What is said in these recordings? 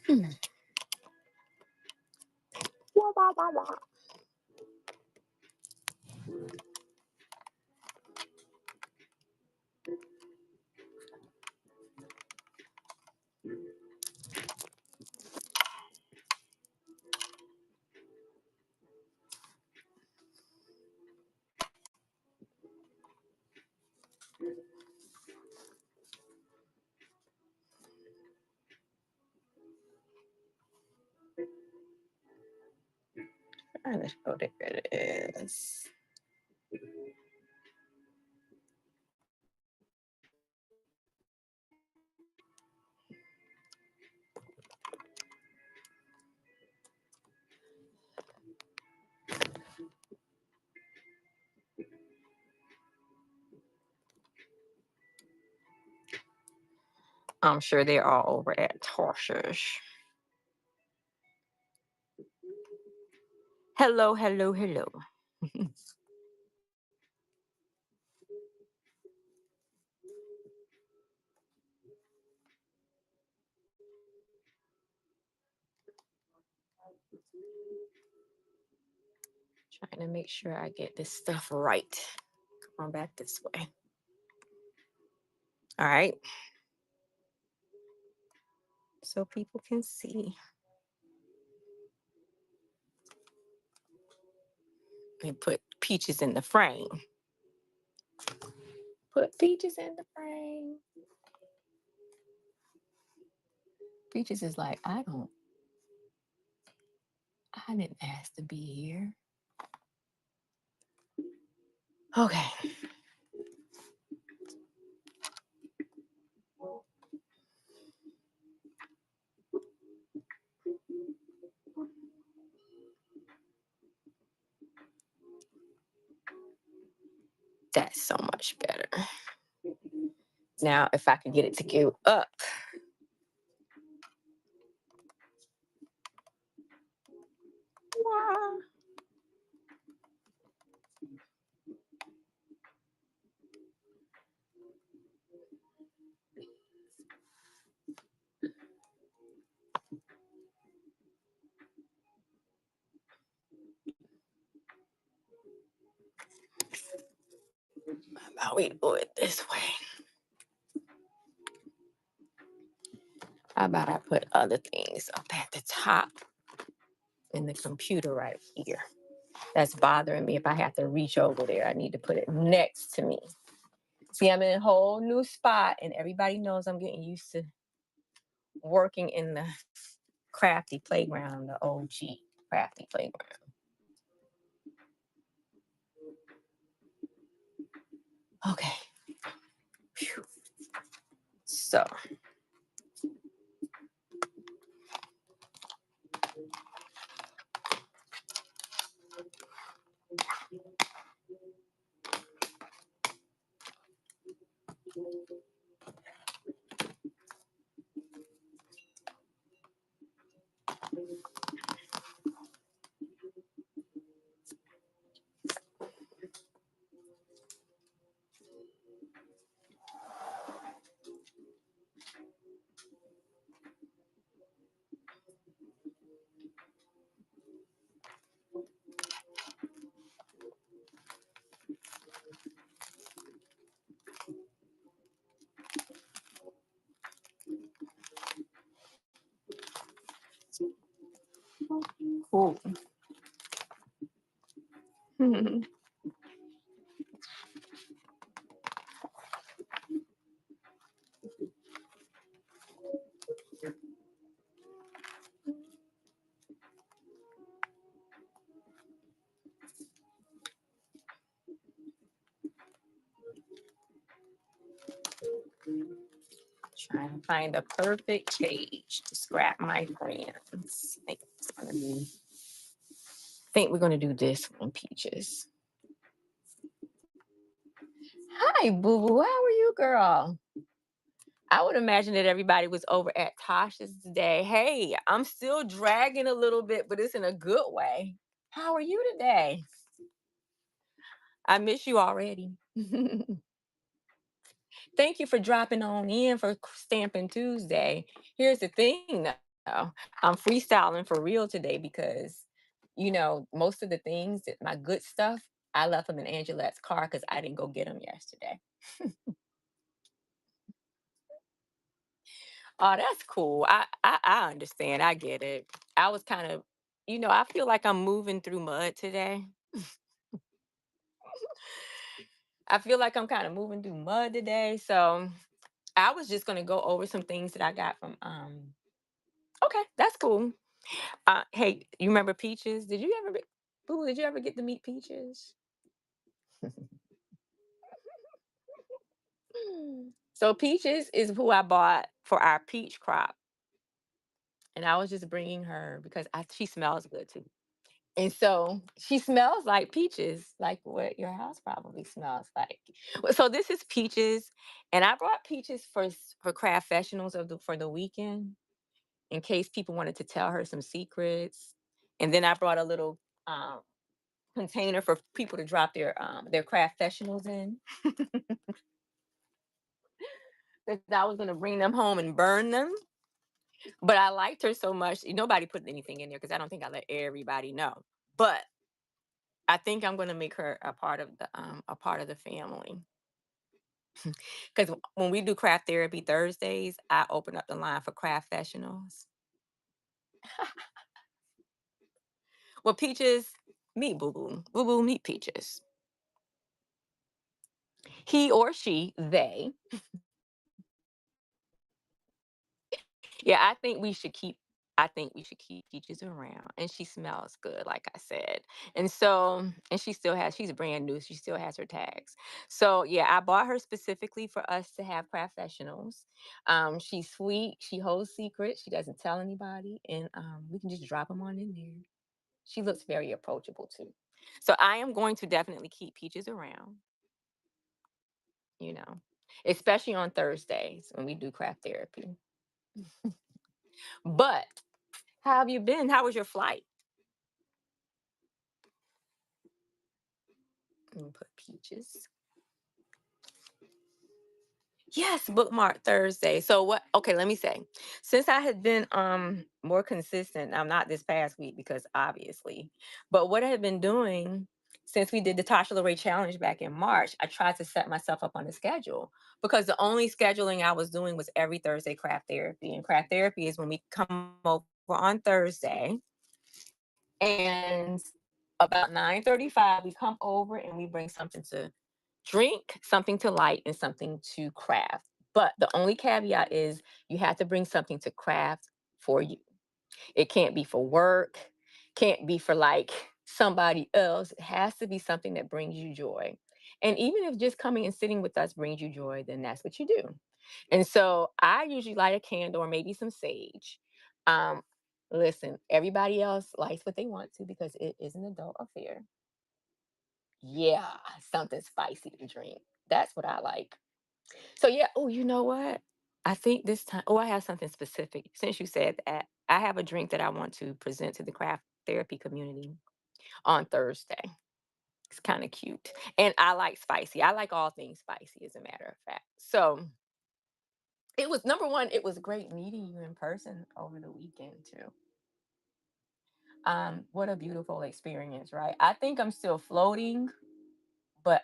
Wah, wah, wah, wah. Oh, there it is. I'm sure they're all over at Tarshish. Hello, hello, hello. Trying to make sure I get this stuff right. Come on back this way. All right. So people can see. And put Peaches in the frame. Put Peaches in the frame. Peaches is like, I didn't ask to be here. Okay. That's so much better. Now, if I can get it to go up. Wow. How about we do it this way? How about I put other things up at the top in the computer right here? That's bothering me. If I have to reach over there, I need to put it next to me. See, I'm in a whole new spot, and everybody knows I'm getting used to working in the crafty playground, the OG crafty playground. Okay. Whew. So. Cool. Trying to find the perfect page to scrap my friends. I think we're gonna do this one, Peaches. Hi, Boo Boo. How are you, girl? I would imagine that everybody was over at Tasha's today. Hey, I'm still dragging a little bit, but it's in a good way. How are you today? I miss you already. Thank you for dropping on in for Stampin' Tuesday. Here's the thing, Oh, I'm freestyling for real today because, most of the things that my good stuff, I left them in Angelette's car because I didn't go get them yesterday. Oh, that's cool. I understand. I get it. I was kind of, I feel like I'm moving through mud today. I feel like I'm kind of moving through mud today. So I was just gonna go over some things that I got from okay, that's cool. Hey, you remember Peaches? Boo, did you ever get to meet Peaches? So Peaches is who I bought for our peach crop, and I was just bringing her because she smells good too. And so she smells like peaches, like what your house probably smells like. So this is Peaches, and I brought Peaches for craft professionals for the weekend in case people wanted to tell her some secrets. And then I brought a little um, container for people to drop their craft professionals in. Because I was gonna bring them home and burn them. But I liked her so much. Nobody put anything in there because I don't think I let everybody know. But I think I'm gonna make her a part of the family. Because when we do craft therapy Thursdays, I open up the line for craft professionals. Well, Peaches, meet Boo Boo. Boo Boo, meet Peaches. He or she, they. Yeah, I think we should keep Peaches around. And she smells good, like I said. And she's brand new. She still has her tags. So yeah, I bought her specifically for us to have craft professionals. She's sweet, she holds secrets, she doesn't tell anybody, and we can just drop them on in there. She looks very approachable too. So I am going to definitely keep Peaches around, you know, especially on Thursdays when we do craft therapy. But how have you been? How was your flight? Let me put Peaches. Yes, bookmark Thursday. So what? Okay, let me say, since I had been more consistent, I'm not this past week because obviously, but what I had been doing since we did the Tasha Lorraine challenge back in March, I tried to set myself up on a schedule because the only scheduling I was doing was every Thursday craft therapy, and craft therapy is when we come over on Thursday, and about 9:35 we come over and we bring something to drink, something to light, and something to craft. But the only caveat is you have to bring something to craft for you. It can't be for work, can't be for like somebody else. It has to be something that brings you joy. And even if just coming and sitting with us brings you joy, then that's what you do. And so I usually light a candle or maybe some sage. Um, Listen, everybody else likes what they want to because it is an adult affair. Yeah, something spicy to drink. That's what I like. So yeah, oh, you know what? I think this time, oh, I have something specific. Since you said that, I have a drink that I want to present to the craft therapy community on Thursday. It's kind of cute. And I like spicy. I like all things spicy, as a matter of fact. So it was number one, it was great meeting you in person over the weekend too. What a beautiful experience, right? I think I'm still floating, but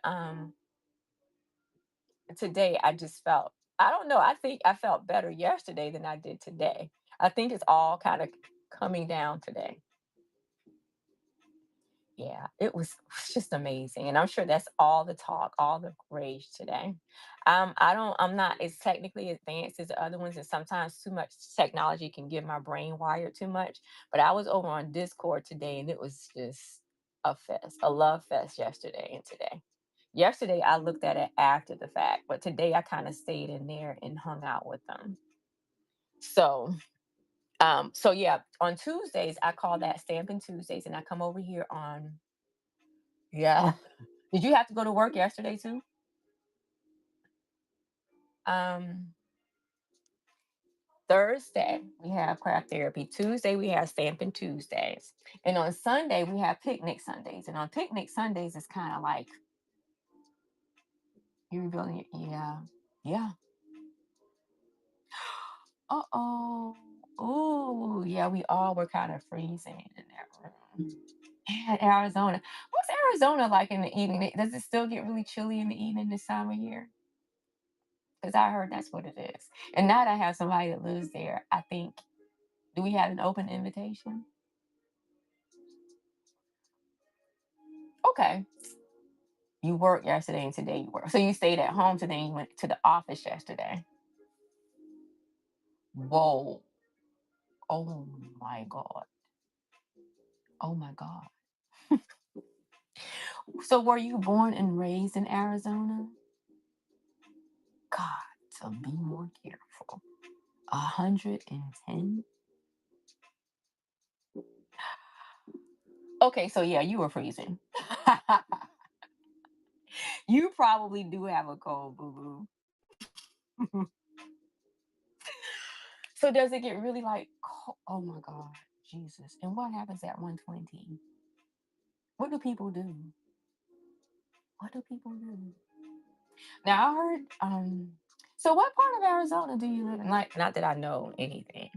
today I just felt, I don't know, I think I felt better yesterday than I did today. I think it's all kind of coming down today. Yeah, it was just amazing. And I'm sure that's all the talk, all the rage today. I'm not as technically advanced as the other ones, and sometimes too much technology can get my brain wired too much. But I was over on Discord today and it was just a fest, a love fest yesterday and today. Yesterday I looked at it after the fact, but today I kind of stayed in there and hung out with them. So so yeah, on Tuesdays I call that Stampin Tuesdays, and I come over here on, yeah. Did you have to go to work yesterday too? Um, Thursday we have craft therapy. Tuesday we have Stampin' Tuesdays, and on Sunday we have picnic Sundays. And on picnic Sundays, it's kind of like you really, yeah, yeah. Uh oh. Oh, yeah, we all were kind of freezing in that room. And Arizona. What's Arizona like in the evening? Does it still get really chilly in the evening this time of year? Because I heard that's what it is. And now that I have somebody that lives there, I think, do we have an open invitation? Okay. You worked yesterday and today you work. So you stayed at home today and you went to the office yesterday. Whoa. Oh my God. Oh my God. So were you born and raised in Arizona? God, so be more careful. 110? Okay, so yeah, you were freezing. You probably do have a cold, boo boo. So does it get really like cold? Oh my God, Jesus. And what happens at 120? What do people do? What do people do? Now I heard, so what part of Arizona do you live in? Like, not that I know anything.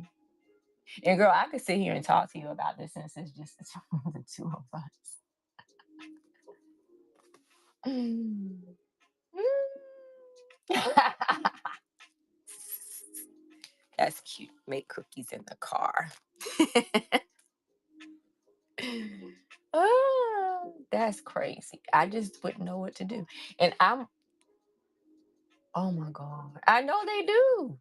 And girl, I could sit here and talk to you about this since it's just the two of us. Mm. That's cute. Make cookies in the car. Oh, that's crazy. I just wouldn't know what to do. And oh my God. I know they do.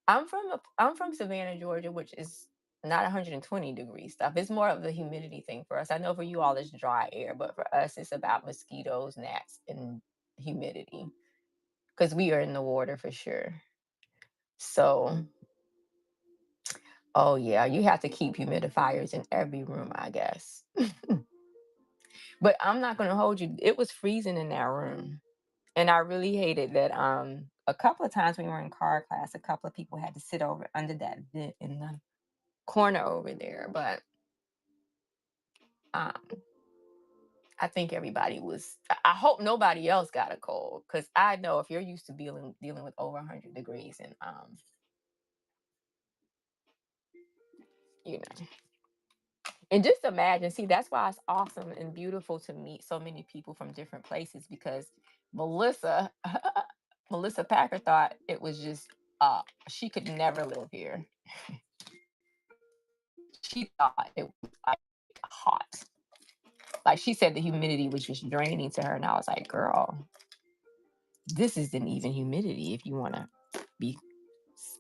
I'm from Savannah, Georgia, which is not 120 degree stuff. It's more of the humidity thing for us. I know for you all it's dry air, but for us it's about mosquitoes, gnats, and humidity. Because we are in the water for sure. So, oh yeah, you have to keep humidifiers in every room, I guess. But I'm not gonna hold you. It was freezing in that room. And I really hated that a couple of times when we were in car class, a couple of people had to sit over under that vent in the corner over there. But um I think everybody was I hope nobody else got a cold. Cause I know if you're used to dealing with over 100 degrees and you know. And just imagine, see, that's why it's awesome and beautiful to meet so many people from different places because Melissa, Melissa Packer thought it was just, she could never live here. She thought it was like hot. Like she said, the humidity was just draining to her. And I was like, girl, this isn't even humidity if you want to be,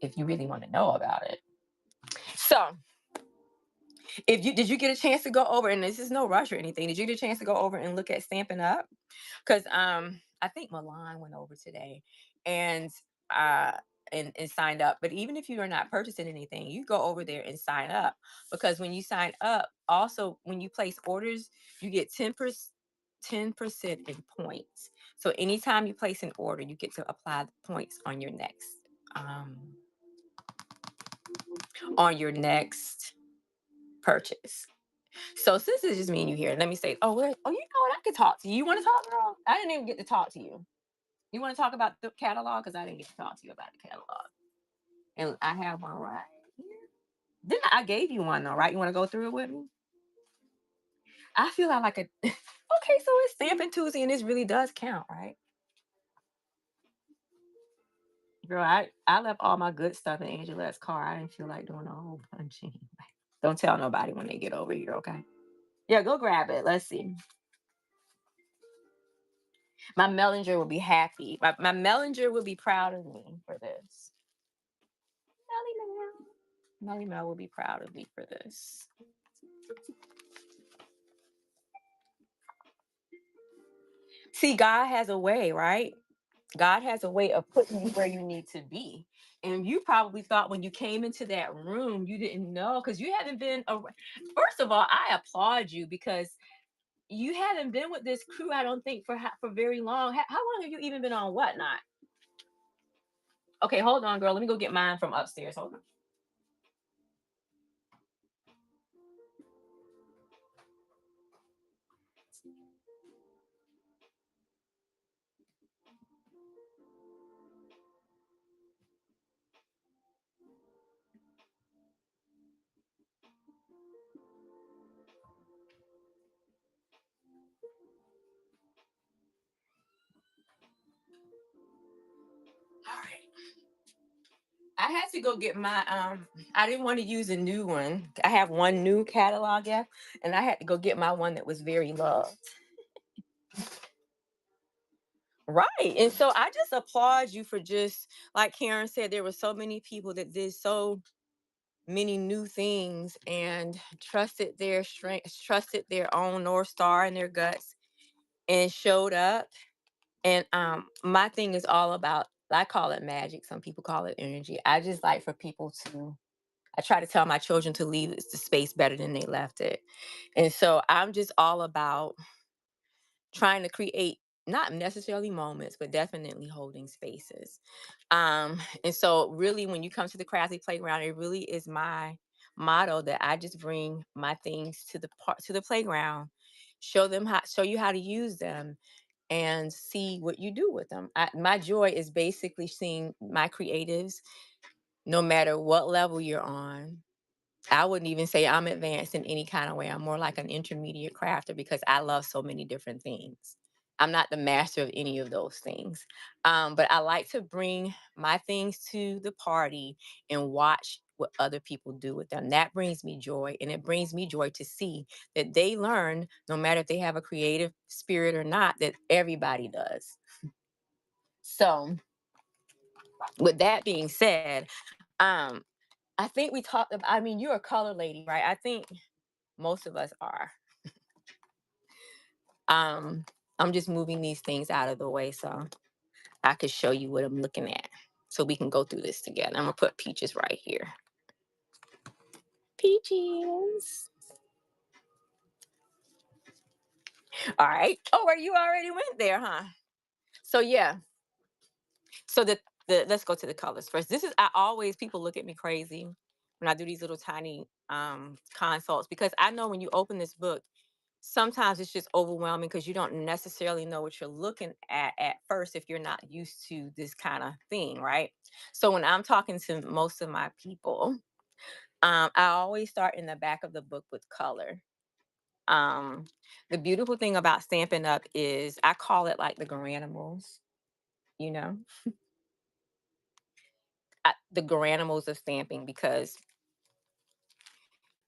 if you really want to know about it. So, if you did you get a chance to go over, and this is no rush or anything, did you get a chance to go over and look at Stampin' Up? Because I think Milan went over today and uh and signed up. But even if you are not purchasing anything, you go over there and sign up, because when you sign up, also when you place orders, you get 10% in points. So anytime you place an order, you get to apply the points um on your next purchase. So since it's just me and you here, let me say, oh, oh, you know what? I could talk to you. You want to talk, girl? I didn't even get to talk to you. You want to talk about the catalog? Because I didn't get to talk to you about the catalog. And I have one right here. Then I gave you one though, right? You want to go through it with me? I feel like a okay, so it's Stampin' Tuesday and this really does count, right? Girl, I left all my good stuff in Angela's car. I didn't feel like doing a whole bunch anyway. Don't tell nobody when they get over here, okay? Yeah, go grab it. Let's see. My Mellinger will be happy. My Mellinger will be proud of me for this. Melly Mel will be proud of me for this. See, God has a way, right? God has a way of putting you where you need to be. And you probably thought when you came into that room, you didn't know because you haven't been. First of all, I applaud you because you haven't been with this crew, I don't think, for very long. How long have you even been on Whatnot? Okay, hold on, girl. Let me go get mine from upstairs. Hold on. I had to go get my I didn't want to use a new one. I have one new catalog, yeah, and I had to go get my one that was very loved. Right. And so I just applaud you for just like Karen said, there were so many people that did so many new things and trusted their strength, trusted their own North Star in their guts and showed up. And my thing is all about, I call it magic. Some people call it energy. I just like for people to, I try to tell my children to leave the space better than they left it. And so I'm just all about trying to create not necessarily moments, but definitely holding spaces. And so really when you come to the crafty playground, it really is my motto that I just bring my things to the part to the playground, show you how to use them and see what you do with them. My joy is basically seeing my creatives, no matter what level you're on. I wouldn't even say I'm advanced in any kind of way. I'm more like an intermediate crafter because I love so many different things. I'm not the master of any of those things. But I like to bring my things to the party and watch what other people do with them. That brings me joy. And it brings me joy to see that they learn, no matter if they have a creative spirit or not, that everybody does. So, with that being said, um, I think we talked about, I mean, you're a color lady, right? I think most of us are. Um, I'm just moving these things out of the way so I could show you what I'm looking at. So we can go through this together. I'm gonna put peaches right here. Peaches. All right. Oh, where you already went there, huh? So yeah. So the let's go to the colors first. This is I always people look at me crazy when I do these little tiny consults because I know when you open this book, sometimes it's just overwhelming because you don't necessarily know what you're looking at first if you're not used to this kind of thing, right? So when I'm talking to most of my people, I always start in the back of the book with color. Um, the beautiful thing about Stampin' Up is I call it like the granimals, you know, the granimals of stamping because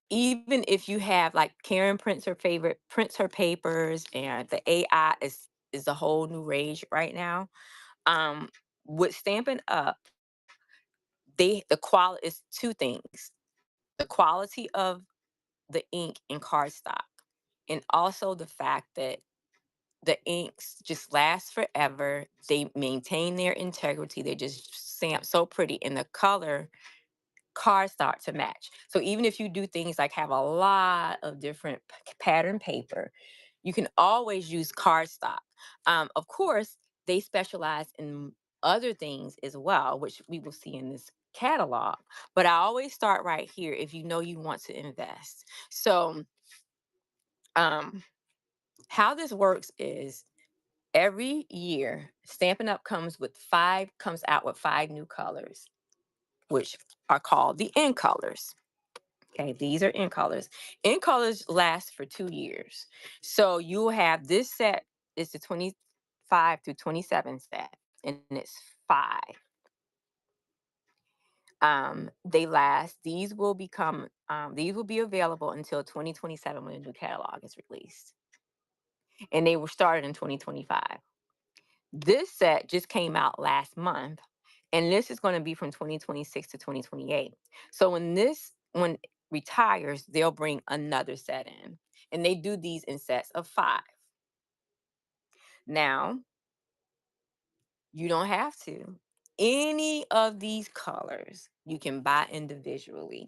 even if you have like Karen prints her papers and the AI is a whole new rage right now. Um, with Stampin' Up, the quality is two things: the quality of the ink and cardstock, and also the fact that the inks just last forever. They maintain their integrity. They just stamp so pretty, and the color cards start to match. So even if you do things like have a lot of different pattern paper, you can always use cardstock. Of course, they specialize in other things as well, which we will see in this catalog. But I always start right here if you know you want to invest. So um, how this works is every year, Stampin' Up comes out with 5 new colors, which are called the in colors. Okay, these are in colors. In colors last for 2 years. So you will have this set is the 25 through 27 set, and it's 5. They last. These will be available until 2027 when the new catalog is released. And they were started in 2025. This set just came out last month, and this is going to be from 2026 to 2028. So when it retires, they'll bring another set in, and they do these in sets of 5. Now, you don't have to. Any of these colors you can buy individually.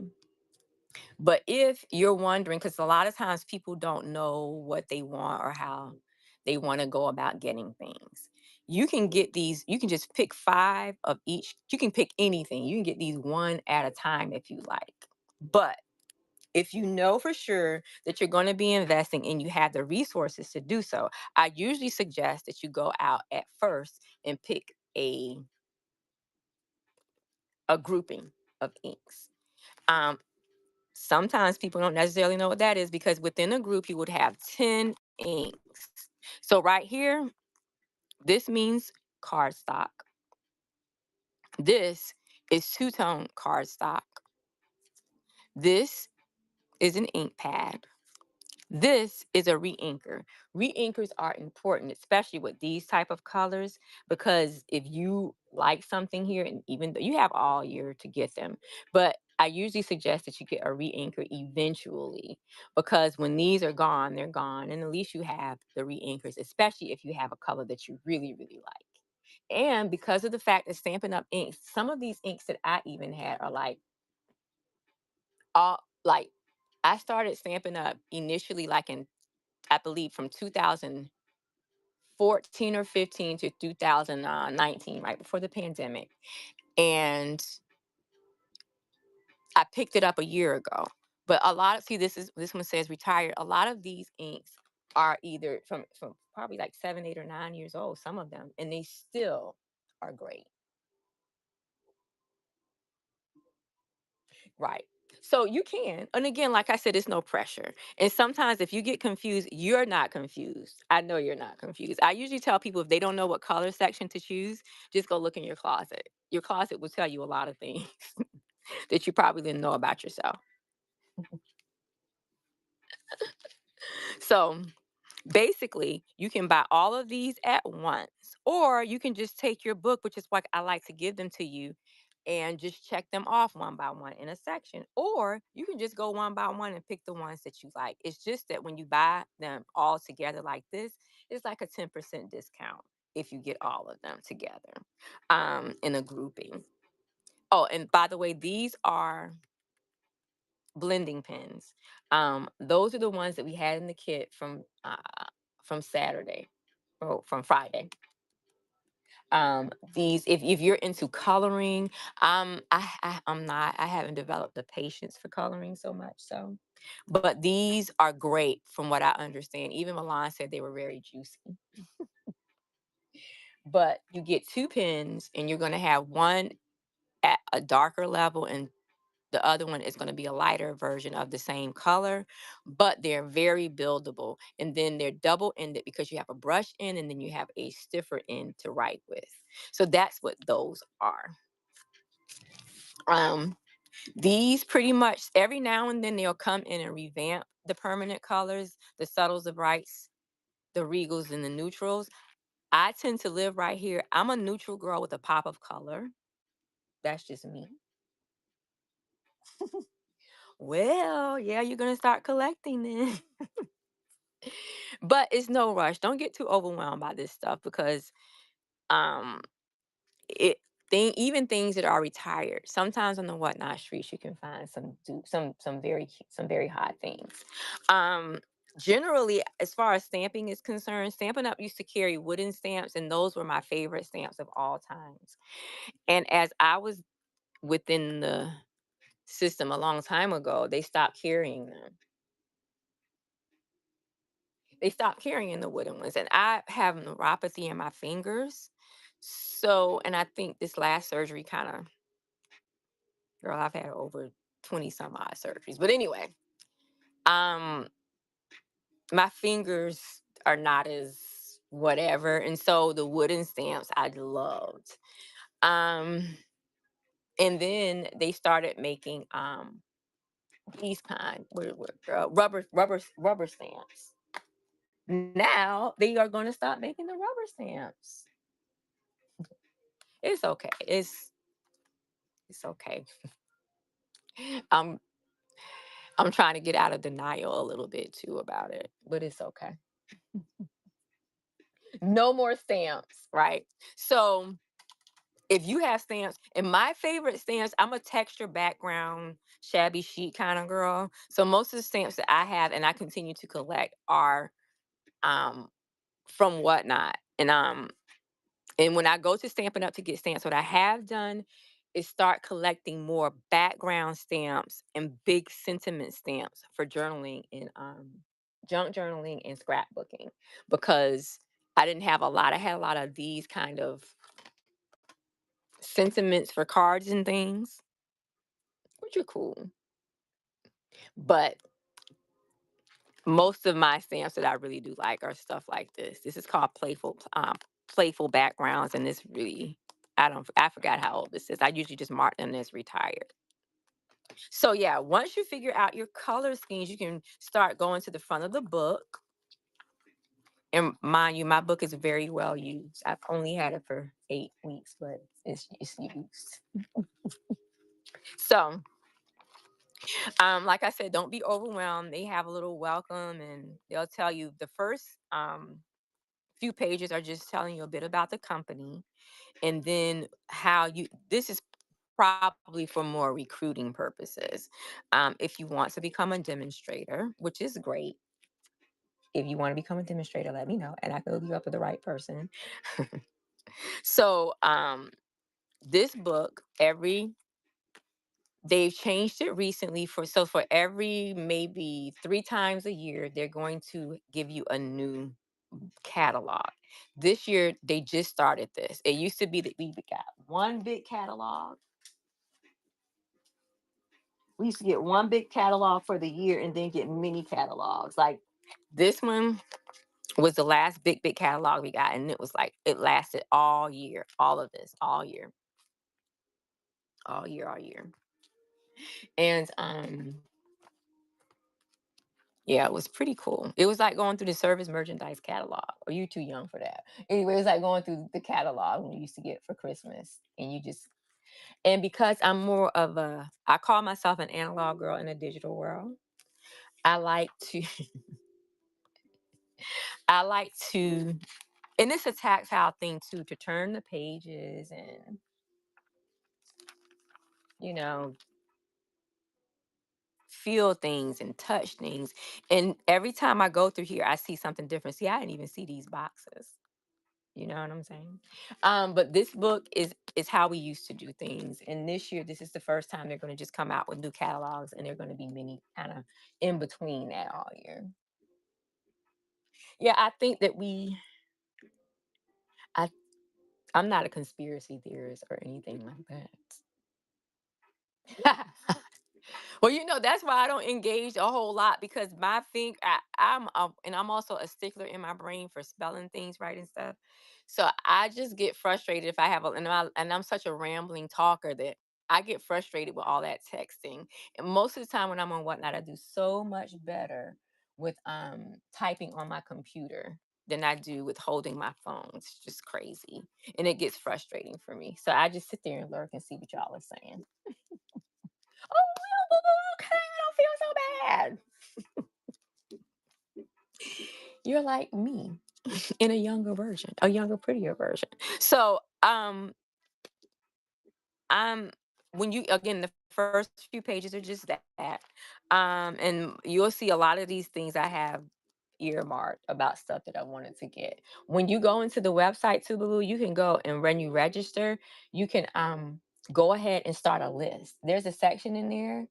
But if you're wondering, because a lot of times people don't know what they want or how they want to go about getting things, you can get these, you can just pick 5 of each. You can pick anything. You can get these one at a time if you like. But if you know for sure that you're going to be investing and you have the resources to do so, I usually suggest that you go out at first and pick a grouping of inks. Um, Sometimes people don't necessarily know what that is because within a group you would have 10 inks. So right here, this means cardstock. This It's two-tone cardstock. This is an ink pad. This is a re-inker. Re-inkers are important, especially with these type of colors, because if you like something here, and even though you have all year to get them, but I usually suggest that you get a re-inker eventually, because when these are gone, they're gone, and at least you have the re-inkers, especially if you have a color that you really, really like. And because of the fact that Stampin' Up! Inks, some of these inks that I even had are like all like I started Stampin' Up! Initially like in, I believe, from 2014 or 15 to 2019, right before the pandemic. And I picked it up a year ago. But a lot of, see, this one says retired. A lot of these inks are either from probably like 7, 8, or 9 years old, some of them, and they still are great. Right. So you can. And again, like I said, it's no pressure. And sometimes if you get confused, you're not confused. I know you're not confused. I usually tell people if they don't know what color section to choose, just go look in your closet. Your closet will tell you a lot of things that you probably didn't know about yourself. So basically, you can buy all of these at once, or you can just take your book, which is what I like to give them to you, and just check them off one by one in a section. Or you can just go one by one and pick the ones that you like. It's just that when you buy them all together like this, it's like a 10% discount if you get all of them together in a grouping. Oh, and by the way, these are blending pens. Those are the ones that we had in the kit from Saturday, or from Friday. These, if you're into coloring, I'm not. I haven't developed the patience for coloring so much. So, but these are great from what I understand. Even Milan said they were very juicy. But you get two pens, and you're going to have one at a darker level, and the other one is going to be a lighter version of the same color, but they're very buildable. And then they're double ended because you have a brush end and then you have a stiffer end to write with. So that's what those are. Um, these pretty much every now and then they'll come in and revamp the permanent colors, the subtles, the brights, the regals, and the neutrals. I tend to live right here. I'm a neutral girl with a pop of color. That's just me. Well, yeah, you're gonna start collecting then. But it's no rush. Don't get too overwhelmed by this stuff, because um it even things that are retired. Sometimes on the whatnot streets you can find some very hot things. Um Generally, as far as stamping is concerned, Stampin' Up! Used to carry wooden stamps, and those were my favorite stamps of all times. And as I was within the system a long time ago, they stopped carrying them. They stopped carrying the wooden ones, and I have neuropathy in my fingers. So, and I think this last surgery kind of, girl, I've had over 20 some odd surgeries. But anyway, um, my fingers are not as whatever. And so the wooden stamps I loved. Um, and then they started making these kind rubber stamps. Now they are going to stop making the rubber stamps. It's okay. It's okay. I'm I'm trying to get out of denial a little bit too about it, but it's okay. No more stamps, right? So if you have stamps, and my favorite stamps, I'm a texture background, shabby chic kind of girl. So most of the stamps that I have and I continue to collect are um from Whatnot. And when I go to Stampin' Up! To get stamps, what I have done is start collecting more background stamps and big sentiment stamps for journaling and junk journaling and scrapbooking, because I didn't have a lot. I had a lot of these kind of sentiments for cards and things, which are cool. But most of my stamps that I really do like are stuff like this. This is called playful backgrounds, and this really I forgot how old this is. I usually just mark them as retired. So yeah, once you figure out your color schemes, you can start going to the front of the book. And mind you, my book is very well used. I've only had it for 8 weeks, but it's used. So, like I said, don't be overwhelmed. They have a little welcome, and they'll tell you the first few pages are just telling you a bit about the company, and then how you. This is probably for more recruiting purposes. If you want to become a demonstrator, which is great. If you want to become a demonstrator, let me know, and I can hook you up with the right person. So, this book, they've changed it recently for every maybe 3 times a year, they're going to give you a new catalog. This year, they just started this. It used to be that we got one big catalog. We used to get one big catalog for the year and then get mini catalogs. Like this one was the last big catalog we got, and it was like it lasted all year. All of this, all year, all year, all year. And yeah, it was pretty cool. It was like going through the service merchandise catalog. Or you too young for that. Anyway, it was like going through the catalog when you used to get for Christmas. And you just and because I'm more of I call myself an analog girl in a digital world. I like to I like to and it's a tactile thing too, to turn the pages and you know feel things and touch things. And every time I go through here, I see something different. See, I didn't even see these boxes. You know what I'm saying? But this book is how we used to do things. And this year, this is the first time they're going to just come out with new catalogs, and they're going to be many kind of in between that all year. Yeah, I think that I, I'm not a conspiracy theorist or anything like that. Well, that's why I don't engage a whole lot because and I'm also a stickler in my brain for spelling things right and stuff. So I just get frustrated if I have and I'm such a rambling talker that I get frustrated with all that texting. And most of the time when I'm on whatnot, I do so much better with typing on my computer than I do with holding my phone. It's just crazy. And it gets frustrating for me. So I just sit there and lurk and see what y'all are saying. Oh, okay, I don't feel so bad. You're like me in a younger version, a younger, prettier version. So, I'm when you again the first few pages are just that, and you'll see a lot of these things I have earmarked about stuff that I wanted to get. When you go into the website, too, Boo, you can go and when you register, you can go ahead and start a list. There's a section in there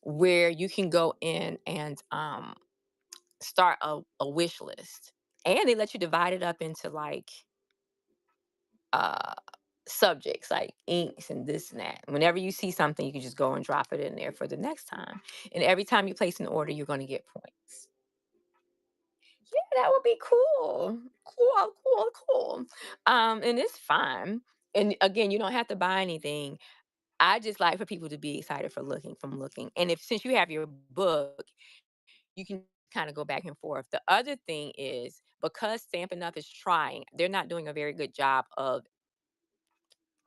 where you can go in and start a wish list. And they let you divide it up into like uh subjects like inks and this and that. Whenever you see something, you can just go and drop it in there for the next time. And every time you place an order, you're going to get points. Yeah, that would be cool. Cool, cool, cool. And it's fun. And again, you don't have to buy anything. I just like for people to be excited for looking. And if since you have your book, you can kind of go back and forth. The other thing is because Stampin' Up is trying, they're not doing a very good job of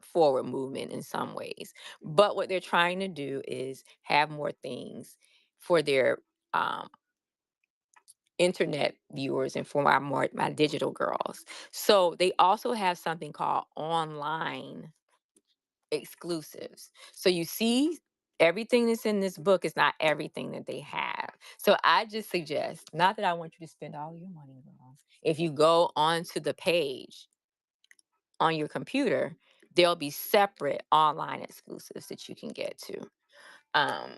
forward movement in some ways. But what they're trying to do is have more things for their um, internet viewers and for my digital girls. So they also have something called online exclusives. So you see, everything that's in this book is not everything that they have. So I just suggest, not that I want you to spend all your money, girls. If you go onto the page on your computer, there'll be separate online exclusives that you can get to. Um,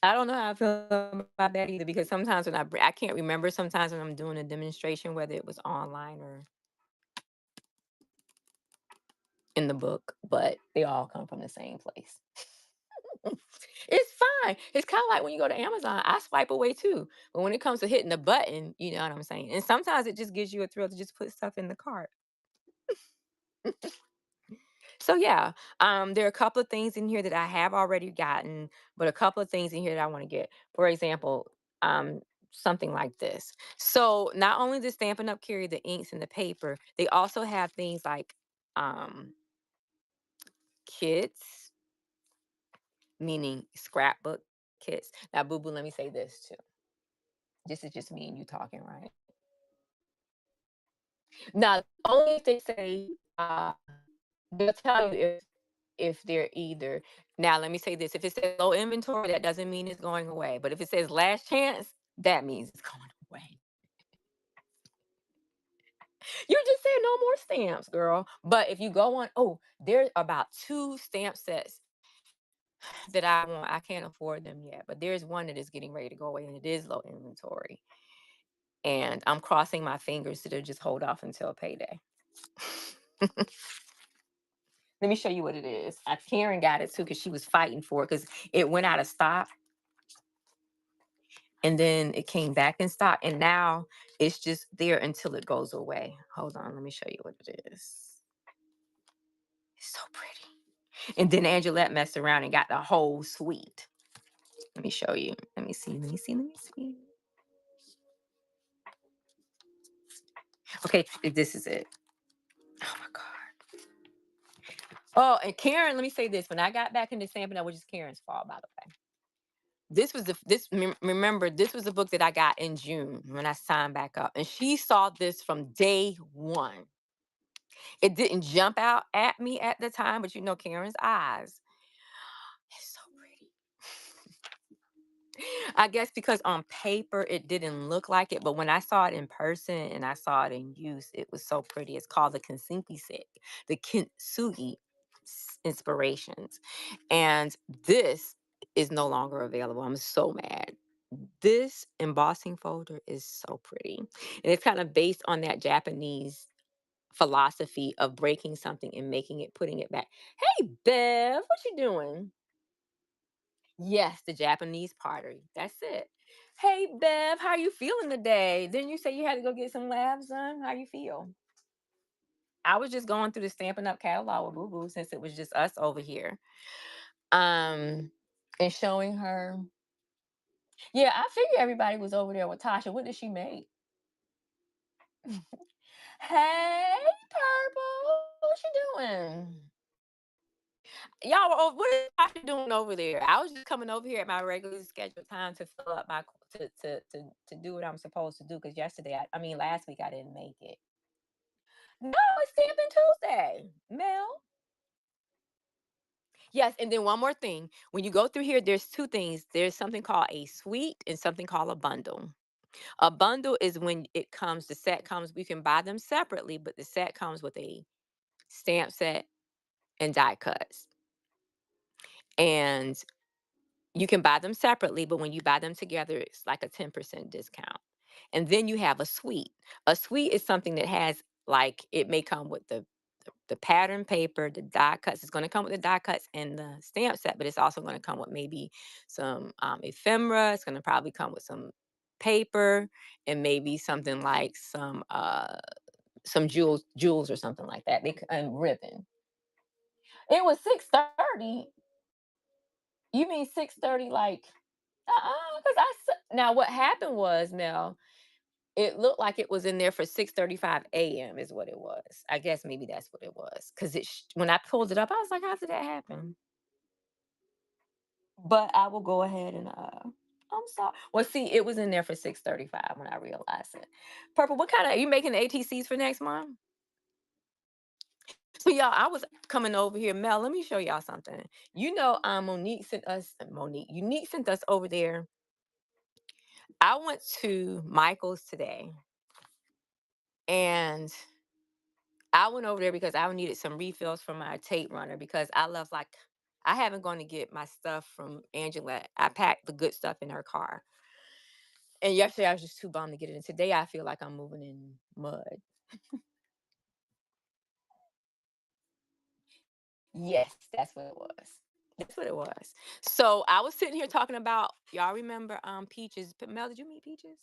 I don't know how I feel about that either because sometimes I can't remember sometimes when I'm doing a demonstration whether it was online or in the book, but they all come from the same place. It's fine. It's kind of like when you go to Amazon, I swipe away too. But when it comes to hitting the button, you know what I'm saying? And sometimes it just gives you a thrill to just put stuff in the cart. So yeah, there are a couple of things in here that I have already gotten, but a couple of things in here that I want to get. For example, um, something like this. So not only does Stampin' Up carry the inks and the paper, they also have things like um, kits, meaning scrapbook kits. Now, Boo Boo, let me say this too. This is just me and you talking, right? Now, only if they say they'll tell you if they're either. Now, let me say this: if it says low inventory, that doesn't mean it's going away. But if it says last chance, that means it's going away. You just said no more stamps, girl. But if you go on, oh, there's about two stamp sets that I want. I can't afford them yet, but there's one that is getting ready to go away, and it is low inventory. And I'm crossing my fingers to just hold off until payday. Let me show you what it is. Karen got it too because she was fighting for it because it went out of stock and then it came back in stock and now it's just there until it goes away. Hold on, let me show you what it is. It's so pretty. And then Angelette messed around and got the whole suite. Let me show you. Let me see. Let me see. Let me see. Okay, this is it. Oh my God. Oh, and Karen, let me say this. When I got back into Stampin' Up, which is Karen's fault, by the way. This was remember, this was a book that I got in June when I signed back up. And she saw this from day one. It didn't jump out at me at the time, but you know Karen's eyes. It's so pretty. I guess because on paper it didn't look like it, but when I saw it in person and I saw it in use, it was so pretty. It's called the Kintsugi set, the Kintsugi inspirations. And this is no longer available. I'm so mad. This embossing folder is so pretty. And it's kind of based on that Japanese philosophy of breaking something and making it, putting it back. Hey, Bev, what you doing? Yes, the Japanese pottery. That's it. Hey, Bev, how you feeling today? Didn't you say you had to go get some labs done? How you feel? I was just going through the Stampin' Up catalog with Boo Boo since it was just us over here. Um, and showing her. Yeah, I figured everybody was over there with Tasha. What did she make? Hey, Purple, what you doing? Y'all, what is Tasha doing over there? I was just coming over here at my regularly scheduled time to fill up my to do what I'm supposed to do. Because yesterday, I mean, last week I didn't make it. No, it's Stampin' Tuesday, Mel. Yes, and then one more thing. When you go through here, there's two things. There's something called a suite and something called a bundle. A bundle is when it comes, the set comes, we can buy them separately, but the set comes with a stamp set and die cuts. And you can buy them separately, but when you buy them together, it's like a 10% discount. And then you have a suite. A suite is something that has like it may come with the pattern paper, the die cuts. It's going to come with the die cuts and the stamp set, but it's also going to come with maybe some ephemera. It's going to probably come with some paper and maybe something like some jewels or something like that. And ribbon. It was 6:30. You mean 6:30? Like, because now what happened was, Mel, it looked like it was in there for 6:35 a.m. is what it was. I guess maybe that's what it was. Because when I pulled it up, I was like, how did that happen? But I will go ahead and I'm sorry. Well, see, it was in there for 6:35 when I realized it. Purple, what kind of are you making the ATCs for next month? So y'all, I was coming over here. Mel, let me show y'all something. You know, Unique sent us over there. I went to Michael's today and I went over there because I needed some refills for my tape runner because I love like I haven't gone to get my stuff from Angela. I packed the good stuff in her car. And yesterday I was just too bummed to get it. And today I feel like I'm moving in mud. Yes, that's what it was. That's what it was. So I was sitting here talking about y'all remember Peaches. Mel, did you meet Peaches?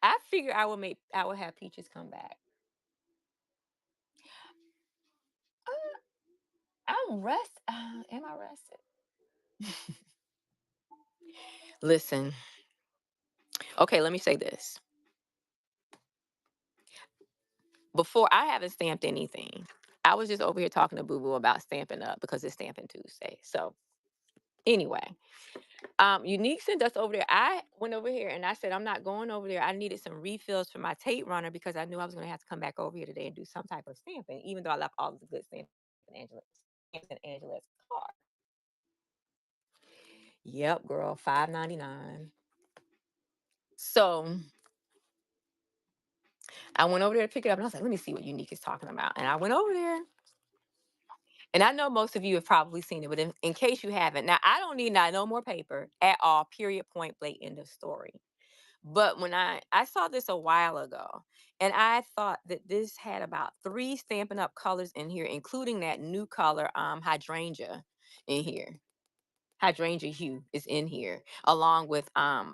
I figured I would have Peaches come back. I'm rest. Am I rested? Listen. Okay, let me say this. Before I haven't stamped anything. I was just over here talking to Boo Boo about Stampin' Up because it's Stampin' Tuesday. So anyway, Unique sent us over there. I went over here and I said I'm not going over there. I needed some refills for my tape runner because I knew I was going to have to come back over here today and do some type of stamping, even though I left all of the good stamps in Angela's car. Yep, girl, $5.99. So I went over there to pick it up and I was like, let me see what Unique is talking about. And I went over there. And I know most of you have probably seen it, but in case you haven't, now I don't need not no more paper at all. Period. Point blank. End of story. But when I saw this a while ago, and I thought that this had about 3 Stampin' Up colors in here, including that new color, hydrangea in here. Hydrangea hue is in here, along with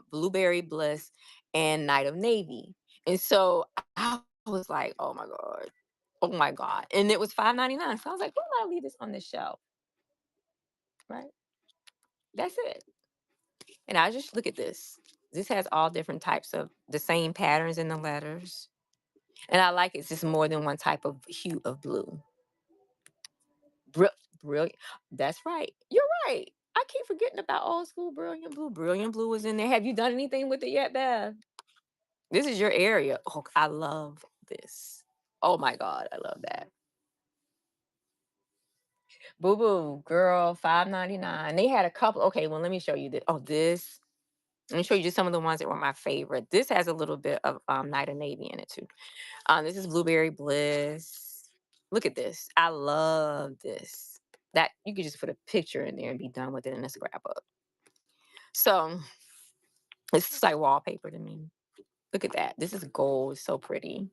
blueberry bliss and night of navy. And so I was like, oh my god, oh my god, and it was $5.99. So I was like, why don't I leave this on the shelf? Right, that's it. And I just look at this. This has all different types of the same patterns in the letters. And I like it's just more than one type of hue of blue. Bri- Brilliant. That's right. You're right. I keep forgetting about old school brilliant blue. Brilliant blue was in there. Have you done anything with it yet, Bev? This is your area. Oh, I love this. Oh my God, I love that. Boo boo, girl, $5.99. They had a couple. Okay, well, let me show you this. Oh, this. Let me show you just some of the ones that were my favorite. This has a little bit of Night of Navy in it too. This is Blueberry Bliss. Look at this. I love this. That you could just put a picture in there and be done with it in a scrapbook. So it's like wallpaper to me. Look at that. This is gold. It's so pretty.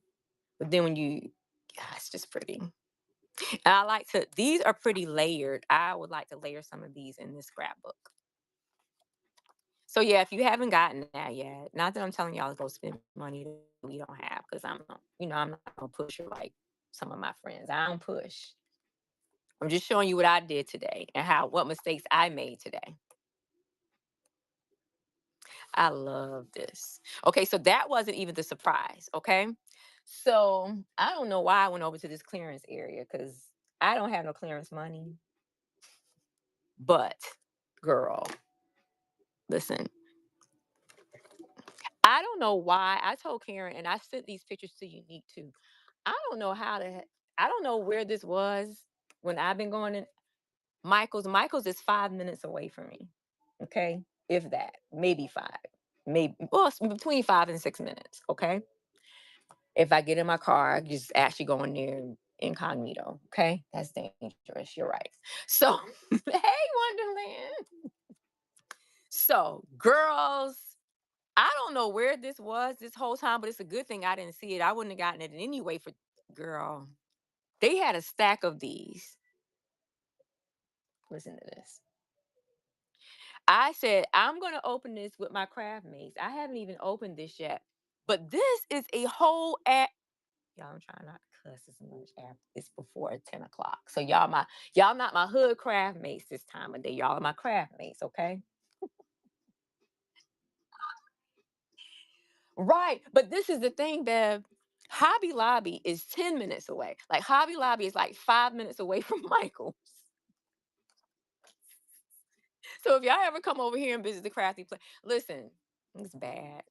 But then when you, yeah, it's just pretty. And I like to, these are pretty layered. I would like to layer some of these in this scrapbook. So yeah, if you haven't gotten that yet, not that I'm telling y'all to go spend money that we don't have, because I'm not, I'm not gonna push it like some of my friends. I don't push. I'm just showing you what I did today and what mistakes I made today. I love this. Okay, so that wasn't even the surprise. Okay, so I don't know why I went over to this clearance area because I don't have no clearance money. But girl, listen, I don't know why. I told Karen and I sent these pictures to Unique too. I don't know how to. I don't know where this was when I've been going in. Michael's is 5 minutes away from me. Okay, if that, maybe 5, maybe well, it's between 5 and 6 minutes. Okay, if I get in my car, I just actually go in there incognito. Okay, that's dangerous. You're right. So, hey, Wonderland. So, girls, I don't know where this was this whole time, but it's a good thing I didn't see it. I wouldn't have gotten it anyway. For girl, they had a stack of these. Listen to this. I said, I'm going to open this with my craft mates. I haven't even opened this yet. But this is a whole at y'all, I'm trying not to cuss as much after it's before 10 o'clock. So y'all not my hood craft mates this time of day. Y'all are my craft mates, okay? Right. But this is the thing, Bev. Hobby Lobby is 10 minutes away. Like Hobby Lobby is like 5 minutes away from Michael's. So if y'all ever come over here and visit the crafty place, listen, it's bad.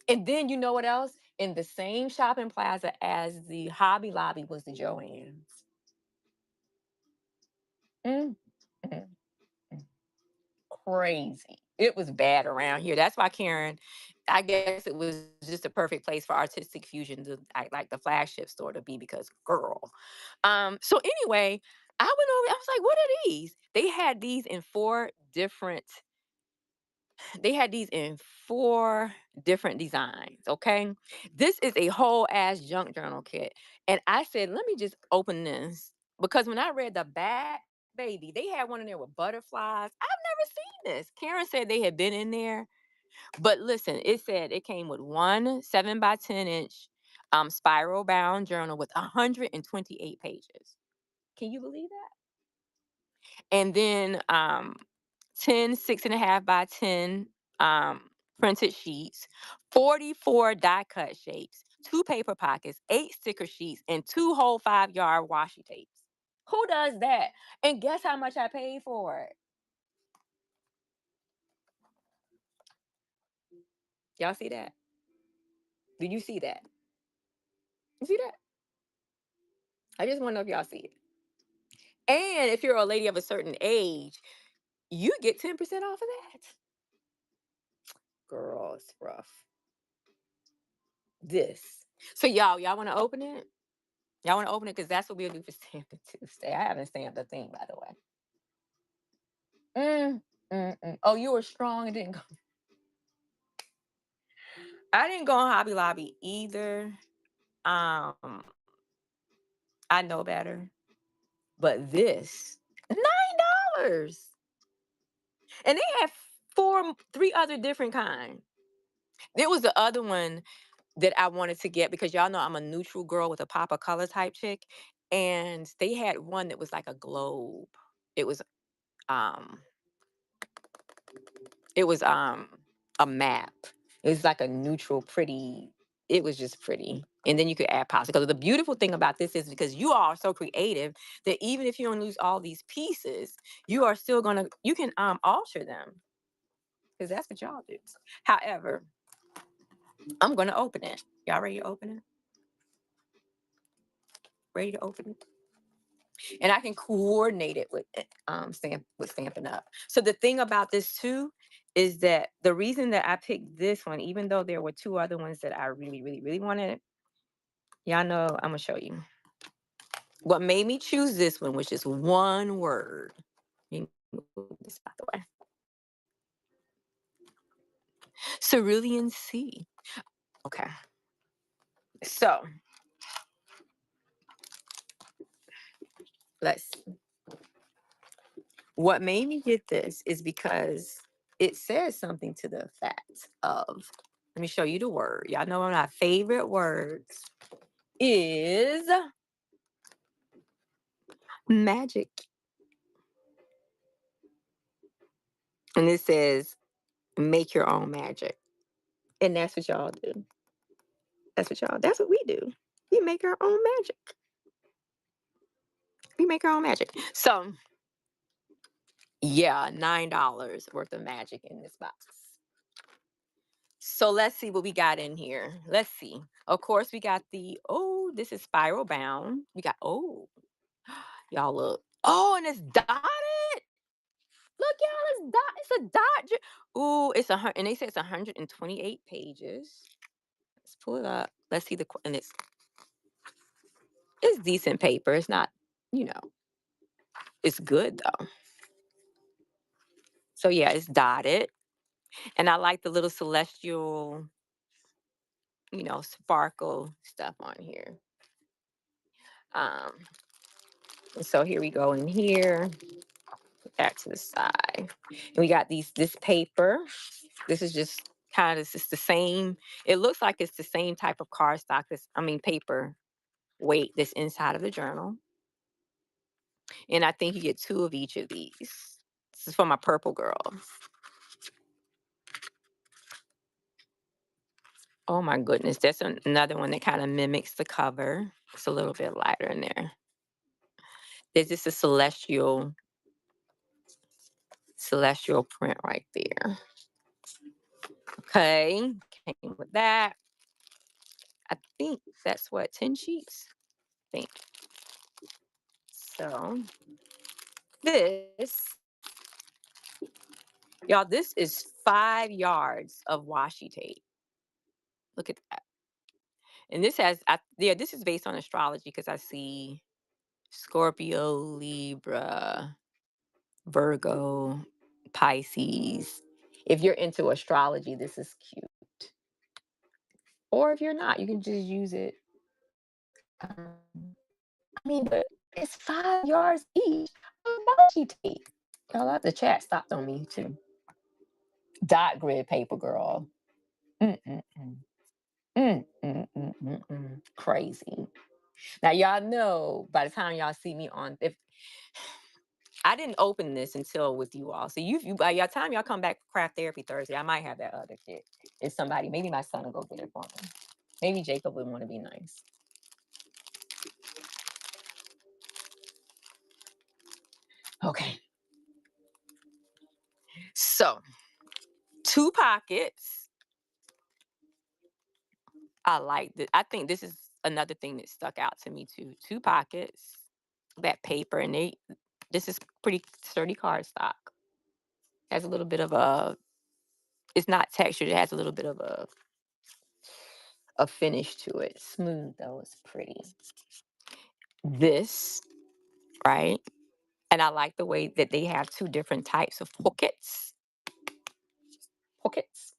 And then you know what else? In the same shopping plaza as the Hobby Lobby was the Joann's. Mm, mm, mm. Crazy. It was bad around here. That's why Karen, I guess it was just a perfect place for artistic fusion to like the flagship store to be because girl. So anyway, I went over, I was like, what are these? They had these in 4 different designs. Okay. This is a whole ass junk journal kit. And I said, let me just open this. Because when I read the back, baby, they had one in there with butterflies. I've never seen this. Karen said they had been in there. But listen, it said it came with one 7 by 10 inch spiral bound journal with 128 pages. Can you believe that? And then 10 6.5 by 10 printed sheets, 44 die cut shapes, 2 paper pockets, 8 sticker sheets, and 2 whole 5-yard washi tapes. Who does that? And guess how much I paid for it? Y'all see that? Do you see that? You see that? I just want to know if y'all see it. And if you're a lady of a certain age, you get 10% off of that. Girl, it's rough. This. So y'all want to open it? Y'all want to open it? Because that's what we'll do for Stampin' Tuesday. I haven't stamped a thing, by the way. Oh, you were strong and didn't go. I didn't go on Hobby Lobby either. I know better. But this, $9. And they had three other different kinds. There was the other one that I wanted to get because y'all know I'm a neutral girl with a pop of color type chick. And they had one that was like a globe. It was um it was a map. It was like a neutral, pretty. It was just pretty. And then you could add pops. Because the beautiful thing about this is because you all are so creative that even if you don't lose all these pieces, you are still you can alter them. Because that's what y'all do. However, I'm gonna open it. Y'all ready to open it? Ready to open it? And I can coordinate it with Stampin' Up. So the thing about this too is that the reason that I picked this one, even though there were two other ones that I really, really, really wanted, y'all know I'm gonna show you. What made me choose this one, which is one word. Let me move this out the way. Cerulean Sea. Okay. So let's see. What made me get this is because it says something to the effect of, let me show you the word. Y'all know one of my favorite words is magic. And it says, make your own magic. And that's what y'all do. That's what we do. We make our own magic. We make our own magic. So, yeah, $9 worth of magic in this box. So let's see what we got in here. Let's see. Of course, we got this is spiral bound. We got, y'all look. Oh, and it's dotted. Look, y'all, it's a dot. It's and they say it's 128 pages. Let's pull it up. Let's see and it's decent paper. It's not, you know, it's good though. So yeah, it's dotted. And I like the little celestial, sparkle stuff on here. So here we go in here. Put that to the side. And we got this paper. This is just it's the same. It looks like it's the same type of cardstock paper weight that's inside of the journal. And I think you get 2 of each of these. This is for my purple girl. Oh my goodness, that's another one that kind of mimics the cover. It's a little bit lighter in there. There's just a celestial print right there. Okay, came with that. I think that's 10 sheets. I think. So y'all, this is 5 yards of washi tape. Look at that. And this this is based on astrology because I see Scorpio, Libra, Virgo, Pisces. If you're into astrology, this is cute. Or if you're not, you can just use it. But it's 5 yards each of washi tape. Y'all, the chat stopped on me too. Dot grid paper, girl. Crazy. Now y'all know by the time y'all see me if I didn't open this until with you all. So you by your time y'all come back for craft therapy Thursday, I might have that other kit. If somebody, maybe my son will go get it for me. Maybe Jacob would want to be nice. Okay. So 2 pockets. I like this. I think this is another thing that stuck out to me too. 2 pockets, that paper, and this is pretty sturdy cardstock. Has a little bit of a, it's not textured. It has a little bit of a finish to it. Smooth though. It's pretty. This, right? And I like the way that they have 2 different types of pockets. Pockets.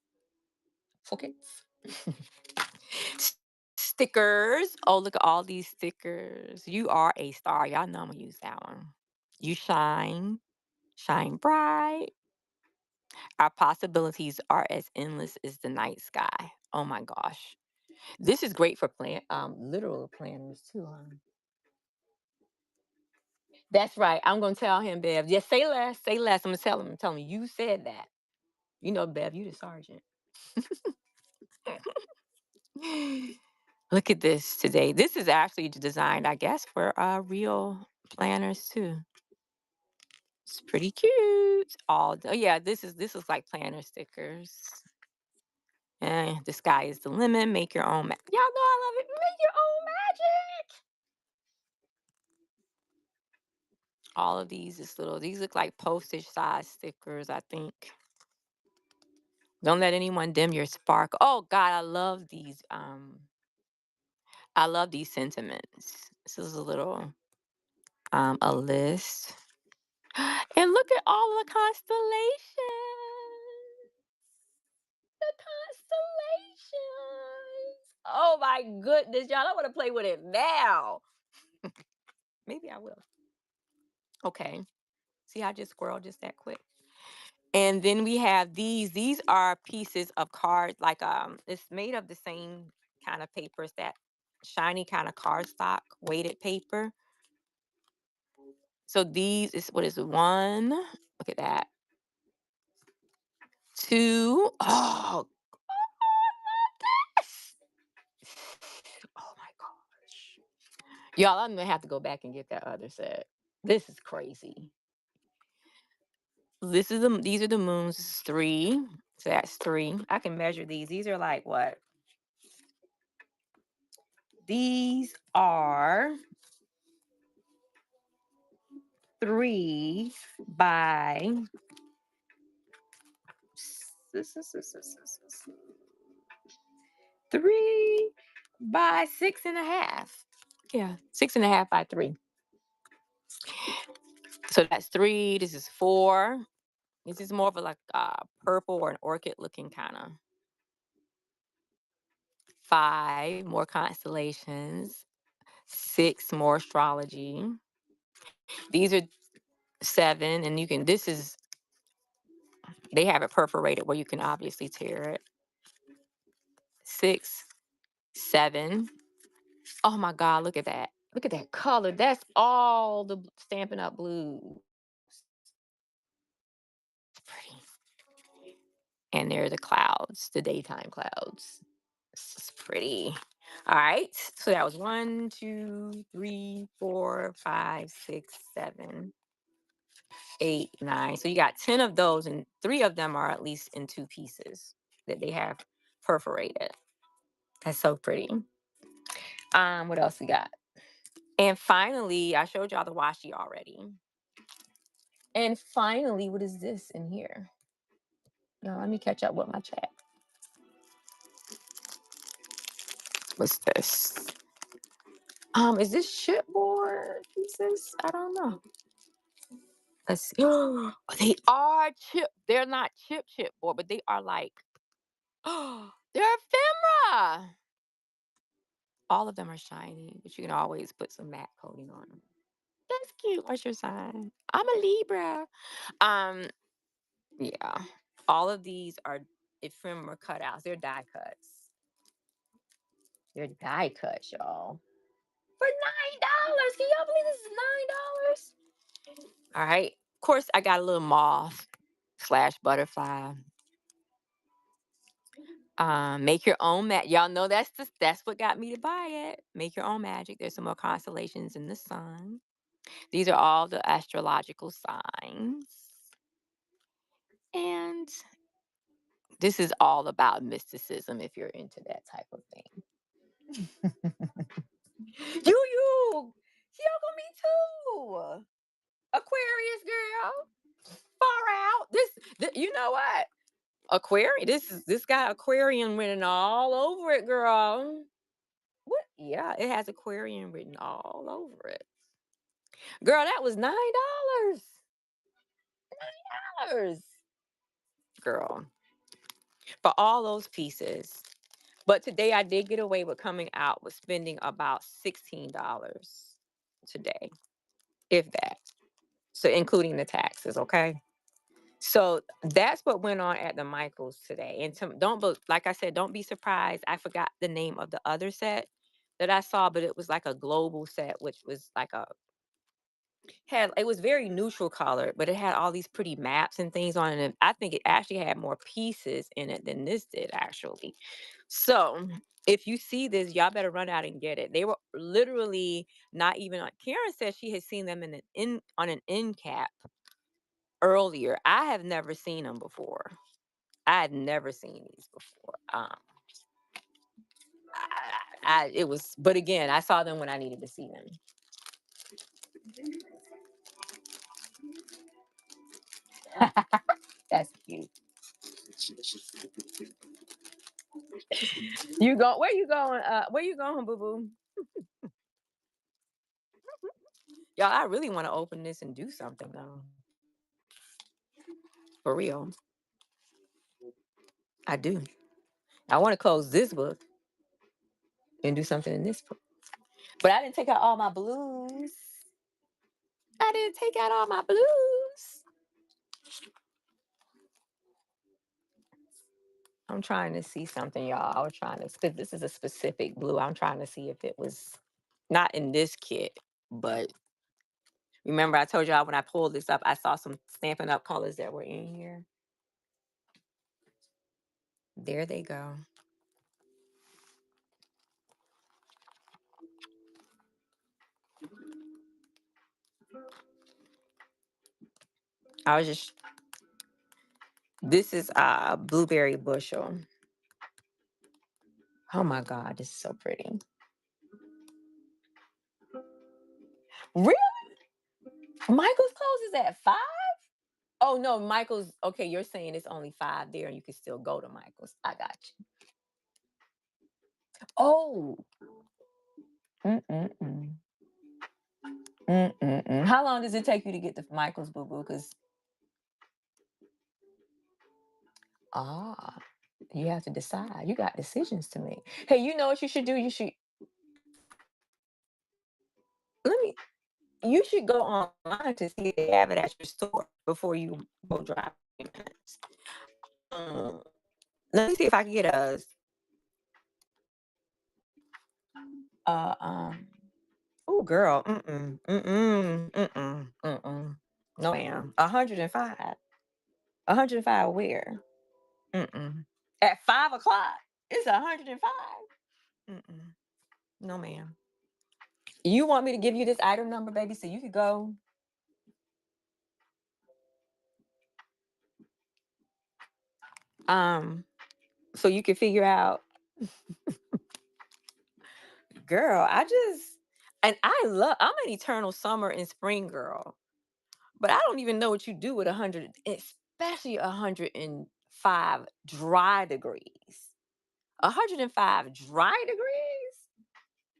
Pockets. Stickers. Oh, look at all these stickers. You are a star. Y'all know I'm gonna use that one. You shine, shine bright. Our possibilities are as endless as the night sky. Oh my gosh. This is great for literal planners too, huh? That's right. I'm gonna tell him, Bev. Yes, say less, say less. I'm gonna tell him you said that. You know, Bev, you the sergeant. Look at this today. This is actually designed, I guess, for real planners too. It's pretty cute. Yeah, this is like planner stickers. And the sky is the limit. Make your own. Y'all know I love it. Make your own magic. All of these is little. These look like postage size stickers. I think. Don't let anyone dim your spark. Oh God, I love these. I love these sentiments. This is a list. And look at all the constellations. The constellations. Oh my goodness, y'all. I want to play with it now. Maybe I will. Okay. See, I just squirreled just that quick. And then we have these. These are pieces of card, like it's made of the same kind of papers, that shiny kind of cardstock weighted paper. So these is what is it, one? Look at that. Two. Oh, yes. Oh my gosh. Y'all, I'm gonna have to go back and get that other set. This is crazy. These are the moons. This is 3. So that's 3. I can measure these. These are like what? These are 3 by 3 by 6.5. Yeah, 6.5 by 3. So that's 3. This is 4. This is more of a like purple or an orchid looking kind of. 5 more constellations. 6 more astrology. These are 7, and you can. This is, they have it perforated where you can obviously tear it. 6, 7. Oh my God, look at that. Look at that color. That's all the Stampin' Up! Blue. It's pretty. And there are the clouds, the daytime clouds. It's pretty. All right. So that was 1, 2, 3, 4, 5, 6, 7, 8, 9. So you got 10 of those, and 3 of them are at least in 2 pieces that they have perforated. That's so pretty. What else we got? And finally, I showed y'all the washi already. And finally, what is this in here? No, let me catch up with my chat. What's this? Is this chipboard pieces? I don't know. Let's see. Oh, they are chip. They're not chipboard, but they are like, oh, they're ephemera. All of them are shiny, but you can always put some matte coating on them. That's cute. What's your sign? I'm a Libra. Um, yeah. All of these are ephemera cutouts. They're die cuts. They're die cuts, y'all. For $9. Can y'all believe this is $9? All right. course, I got a little moth slash butterfly. Make your own y'all know that's what got me to buy it. Make your own magic. There's some more constellations in the sun. These are all the astrological signs. And this is all about mysticism if you're into that type of thing. She go me too. Aquarius girl. Far out. You know what? Aquarium. This got aquarium written all over it, girl. What? Yeah, it has aquarium written all over it. Girl, that was $9. $9. Girl. For all those pieces. But today I did get away with coming out with spending about $16 today. If that. So including the taxes, okay? So that's what went on at the Michaels today. And like I said, don't be surprised. I forgot the name of the other set that I saw, but it was like a global set, which was like it was very neutral colored, but it had all these pretty maps and things on it. And I think it actually had more pieces in it than this did, actually. So if you see this, y'all better run out and get it. They were literally not even on. Karen said she had seen them on an end cap earlier. I have never seen them before. I had never seen these before. But again, I saw them when I needed to see them. That's cute. Where you going? Where you going, boo boo? Y'all, I really want to open this and do something though. For real. I do. I want to close this book and do something in this book. But I didn't take out all my blues. I didn't take out all my blues. I'm trying to see something, y'all. I was trying to, because this is a specific blue. I'm trying to see if it was not in this kit, but remember I told y'all when I pulled this up, I saw some Stampin' Up colors that were in here. There they go. This is Blueberry Bushel. Oh my God, this is so pretty. Really? Michael's closes at 5? Oh no, Michael's, okay, you're saying it's only 5 there and you can still go to Michael's. I got you. Oh. Mm-mm-mm. Mm-mm-mm. How long does it take you to get to Michael's, boo boo? Because you have to decide. You got decisions to make. Hey, you know what you should do? You should go online to see if they have it at your store before you go drive 20 minutes. Let me see if I can get oh girl. Mm-mm. Mm-mm. Mm-mm. Mm-mm. No ma'am. 105. 105 where? Mm-mm. At 5 o'clock. It's 105. Mm-mm. No ma'am. You want me to give you this item number, baby, so you could go? So you can figure out. Girl, I'm an eternal summer and spring girl, but I don't even know what you do with 100, especially 105 dry degrees. 105 dry degrees?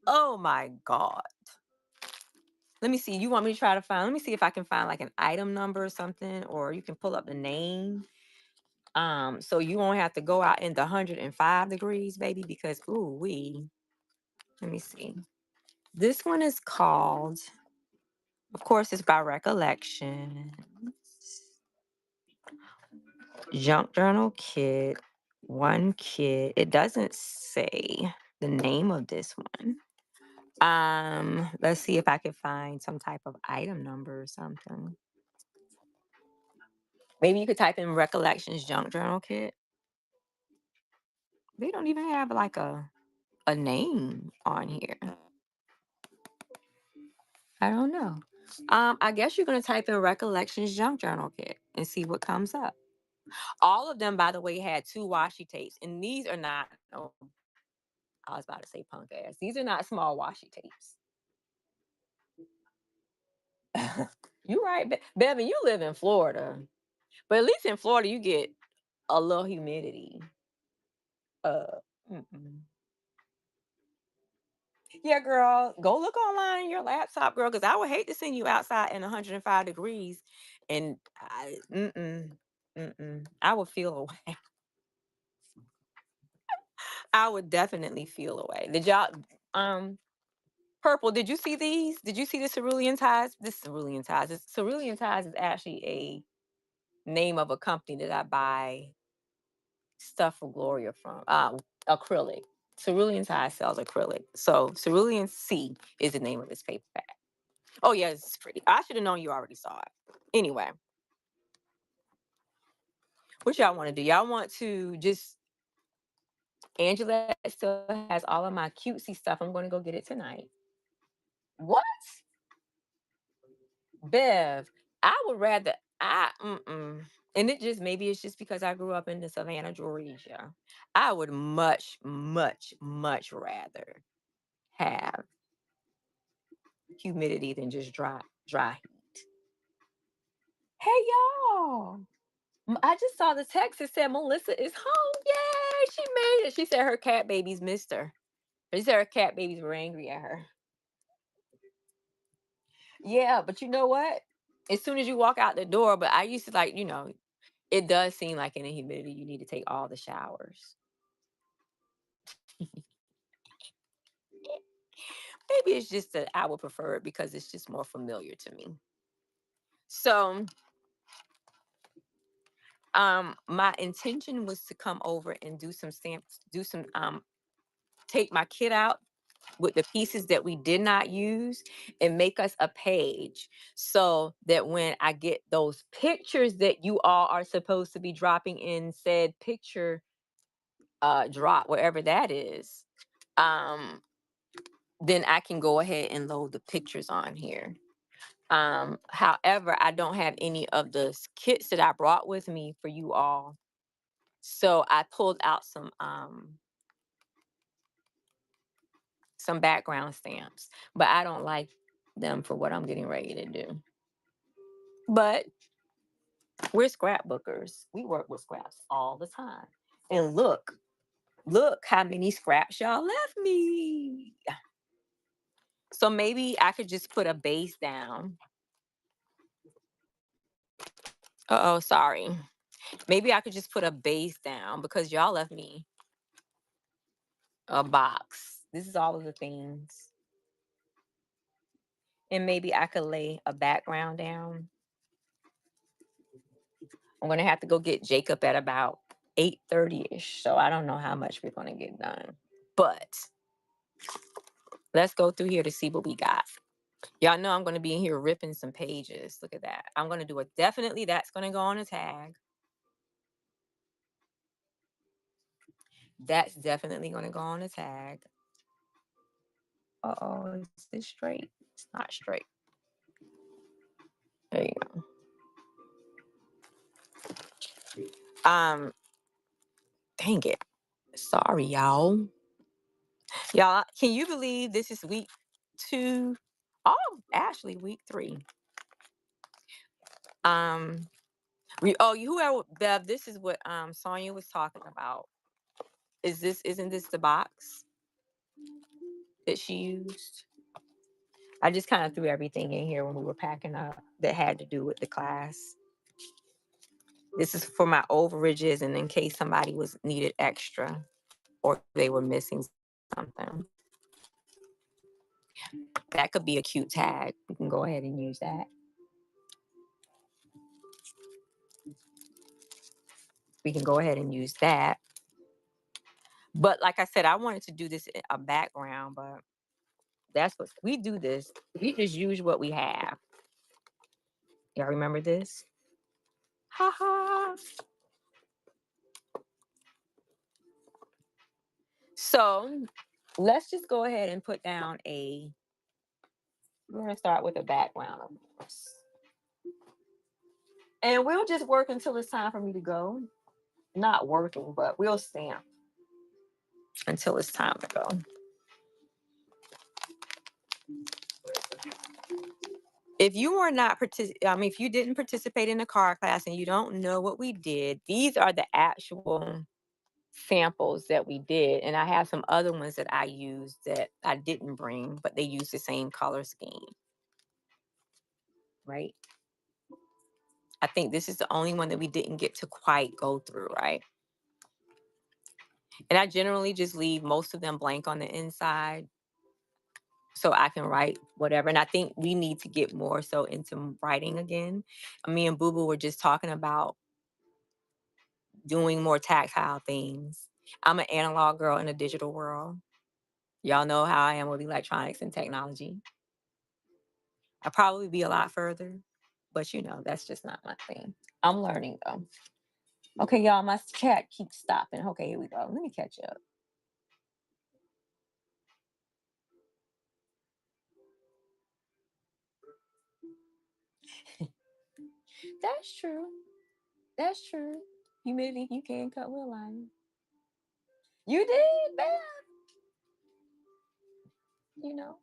Oh my God. Let me see. You want me to try to find, let me see if I can find like an item number or something, or you can pull up the name. So you won't have to go out in the 105 degrees, baby, because let me see. This one is called, of course, it's by recollection. Junk Journal Kit, one kit. It doesn't say the name of this one. Let's see if I can find some type of item number or something. Maybe you could type in Recollections Junk Journal Kit. They don't even have like a name on here. I don't know. I guess you're gonna type in Recollections Junk Journal Kit and see what comes up. All of them, by the way, had 2 washi tapes, and these are not. No, I was about to say punk ass. These are not small washi tapes. You right, Bevan. You live in Florida, but at least in Florida you get a little humidity. Uh, mm-mm. Yeah, girl, go look online on your laptop, girl, because I would hate to send you outside in 105 degrees, and I would feel away. I would definitely feel away. Did y'all, um, Purple? Did you see these? Did you see the cerulean ties? This cerulean ties. Cerulean ties is actually a name of a company that I buy stuff for Gloria from. Acrylic. Cerulean ties sells acrylic. So cerulean C is the name of this paper bag. Oh yeah, it's pretty. I should have known you already saw it. Anyway, what y'all want to do? Y'all want to just Angela still has all of my cutesy stuff. I'm going to go get it tonight. What? Bev, I would rather and it just maybe it's just because I grew up in the Savannah, Georgia. I would much, much, much rather have humidity than just dry heat. Hey y'all. I just saw the text that said Melissa is home. Yay! She made it. She said her cat babies missed her. She said her cat babies were angry at her. Yeah, but you know what? As soon as you walk out the door, but I used to like, it does seem like in the humidity you need to take all the showers. Maybe it's just that I would prefer it because it's just more familiar to me. So, my intention was to come over and do some stamps, take my kit out with the pieces that we did not use and make us a page so that when I get those pictures that you all are supposed to be dropping in said picture drop, wherever that is, um, then I can go ahead and load the pictures on here. However, I don't have any of the kits that I brought with me for you all. So I pulled out some background stamps, but I don't like them for what I'm getting ready to do. But we're scrapbookers. We work with scraps all the time. And look how many scraps y'all left me. So maybe I could just put a base down. Uh-oh, sorry. Maybe I could just put a base down because y'all left me a box. This is all of the things. And maybe I could lay a background down. I'm gonna have to go get Jacob at about 8:30ish. So I don't know how much we're gonna get done. But let's go through here to see what we got. Y'all know I'm gonna be in here ripping some pages. Look at that. I'm gonna do it. Definitely that's gonna go on a tag. That's definitely gonna go on a tag. Uh-oh, is this straight? It's not straight. There you go. Dang it. Sorry, y'all. Y'all, can you believe this is week 2? Oh, actually week 3. Whoever Bev, this is what Sonia was talking about. Isn't this the box that she used? I just kind of threw everything in here when we were packing up that had to do with the class. This is for my overages and in case somebody was needed extra or they were missing something. That could be a cute tag. We can go ahead and use that. We can go ahead and use that. But like I said, I wanted to do this in a background, but that's what we do this. We just use what we have. Y'all remember this? Ha ha. So let's just go ahead and put down we're going to start with a background, of course. And we'll just work until it's time for me to go. Not working, but we'll stamp until it's time to go. If you were not if you didn't participate in the card class and you don't know what we did, these are the actual samples that we did. And I have some other ones that I used that I didn't bring, but they use the same color scheme. Right? I think this is the only one that we didn't get to quite go through, right? And I generally just leave most of them blank on the inside so I can write whatever. And I think we need to get more so into writing again. Me and Boo Boo were just talking about doing more tactile things. I'm an analog girl in a digital world. Y'all know how I am with electronics and technology. I'll probably be a lot further, but that's just not my thing. I'm learning though. Okay, y'all, my cat keeps stopping. Okay, here we go. Let me catch up. That's true. That's true. Humidity, you can cut wheel line. You did, man. You know.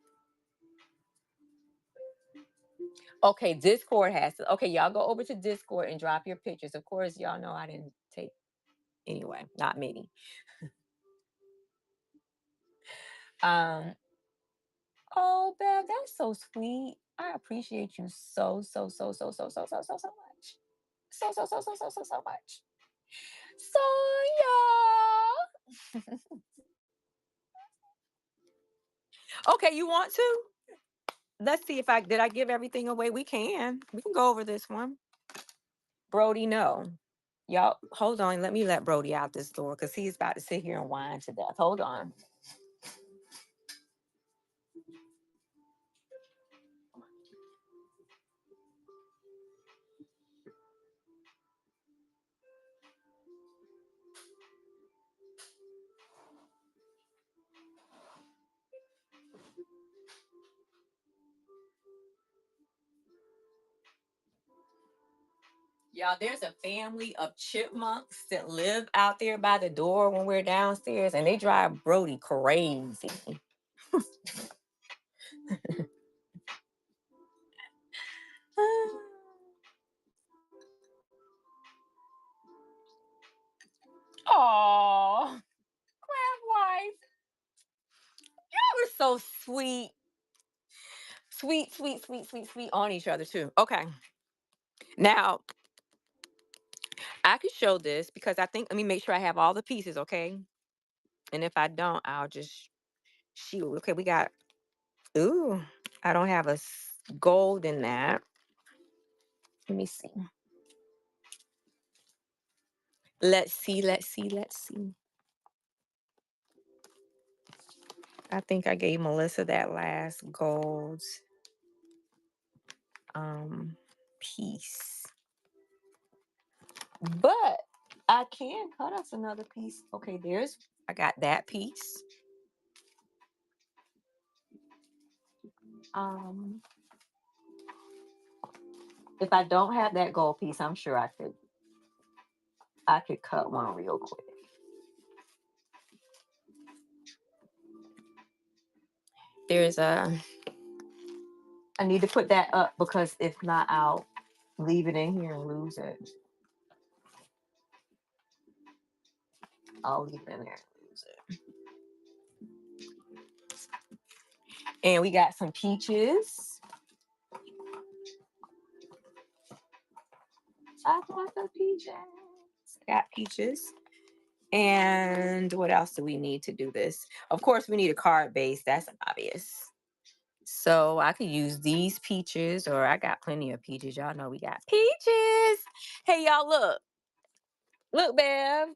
Okay, Discord has to. Okay, y'all go over to Discord and drop your pictures. Of course, y'all know I didn't take anyway, not many. Oh, Bev, that's so sweet. I appreciate you so, so, so, so, so, so, so, so, so much. So, so, so, so, so, so, so much. So, y'all. Okay, you want to? Let's see if did I give everything away? We can go over this one. Brody, no. Y'all, hold on. Let me let Brody out this door because he's about to sit here and whine to death. Hold on. Y'all, there's a family of chipmunks that live out there by the door when we're downstairs, and they drive Brody crazy. Oh, crab wife. Y'all are so sweet. Sweet, sweet, sweet, sweet, sweet on each other, too. Okay. Now, I could show this because let me make sure I have all the pieces, okay? And if I don't, I'll just shoot. Okay, we got, ooh, I don't have gold in that. Let me see. Let's see. I think I gave Melissa that last gold piece. But I can cut us another piece. Okay, I got that piece. If I don't have that gold piece, I'm sure I could cut one real quick. I need to put that up because if not, I'll leave it in here and lose it. I'll leave it in there and lose it. And we got some peaches. I got the peaches. Got peaches. And what else do we need to do this? Of course, we need a card base. That's obvious. So I could use these peaches, or I got plenty of peaches. Y'all know we got peaches. Hey, y'all, look. Look, Bev.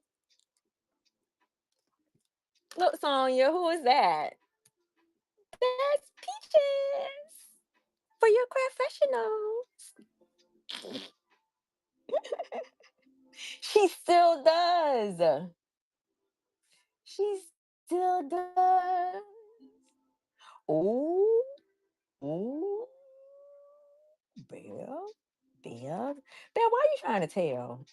Look, Sonia. Who is that? That's peaches for your professionals. She still does. She still does. Ooh, ooh, Bev, Bev, Bev. Why are you trying to tell?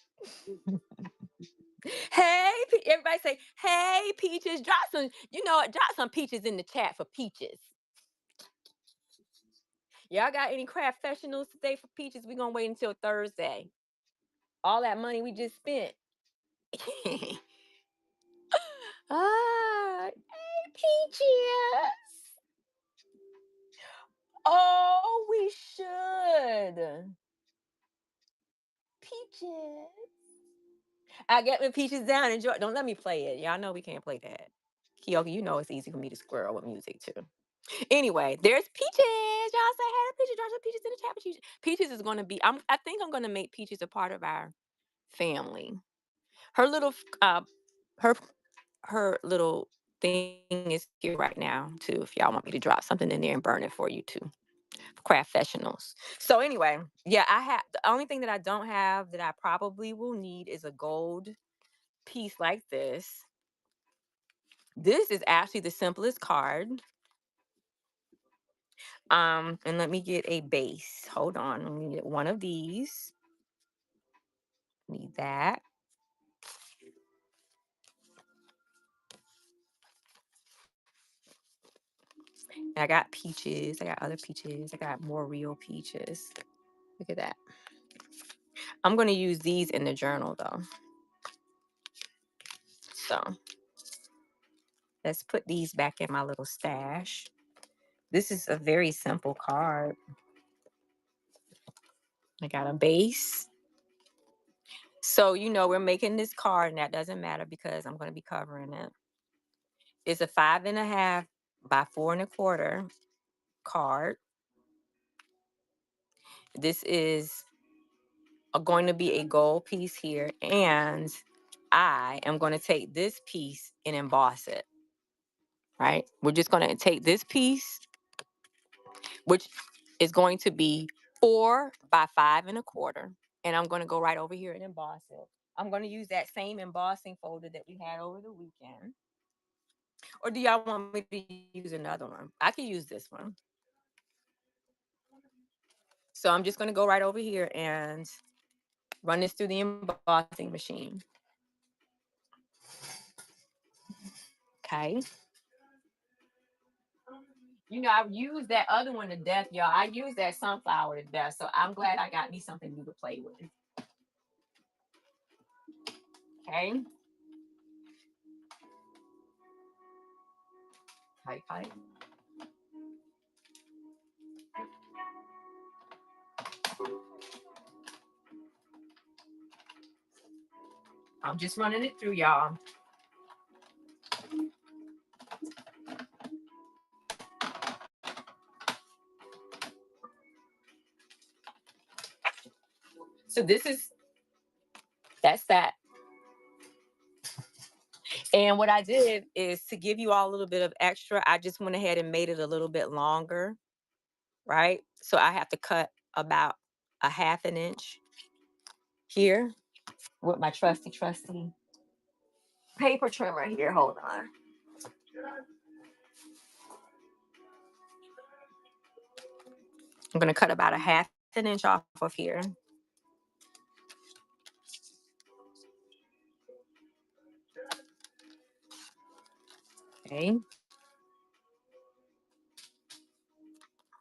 Hey, everybody say, hey, Peaches. Drop some, you know what? Drop some peaches in the chat for Peaches. Y'all got any craft professionals today for Peaches? We're going to wait until Thursday. All that money we just spent. Ah, hey, Peaches. Oh, we should. Peaches. I get my Peaches down. Enjoy. Don't let me play it. Y'all know we can't play that. Kyoki, you know it's easy for me to squirrel with music too. Anyway, there's Peaches. Y'all say hey to Peaches. Drop some Peaches in the chat. Peaches. Peaches is going to be. I think I'm going to make Peaches a part of our family. Her little her her little thing is here right now too. If y'all want me to drop something in there and burn it for you too. Craft professionals. So anyway, yeah, I have the only thing that I don't have that I probably will need is a gold piece like this. This is actually the simplest card. And let me get a base. Hold on. Let me get one of these. Need that. I got peaches. I got other peaches. I got more real peaches. Look at that. I'm going to use these in the journal though. So let's put these back in my little stash. This is a very simple card. I got a base. So, you know, we're making this card, and that doesn't matter because I'm going to be covering it. It's a 5.5 by 4.25 card. This is going to be a gold piece here, and I am going to take this piece and emboss it. Right? We're just going to take this piece, which is going to be 4 by 5.25, and I'm going to go right over here and emboss it. I'm going to use that same embossing folder that we had over the weekend. Or do y'all want me to use another one? I can use this one. So I'm just going to go right over here and run this through the embossing machine. Okay. You know, I've used that other one to death, y'all. I used that sunflower to death. So I'm glad I got me something new to play with. Okay. Hi. I'm just running it through, y'all. So that's that. And what I did is to give you all a little bit of extra, I just went ahead and made it a little bit longer, right? So I have to cut about a 1/2 inch here with my trusty paper trimmer here. Hold on. I'm going to cut about a 1/2 inch off of here. Okay.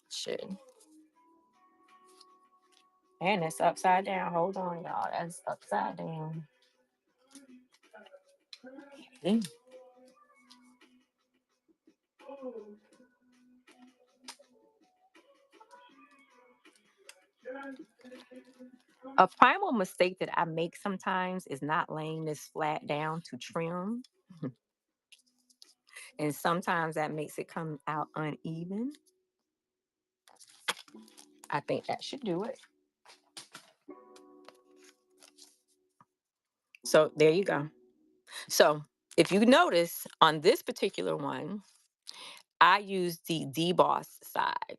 Should. And it's upside down. Hold on, y'all. That's upside down. Okay. A primal mistake that I make sometimes is not laying this flat down to trim. And sometimes that makes it come out uneven. I think that should do it. So there you go. So if you notice on this particular one, I use the deboss side,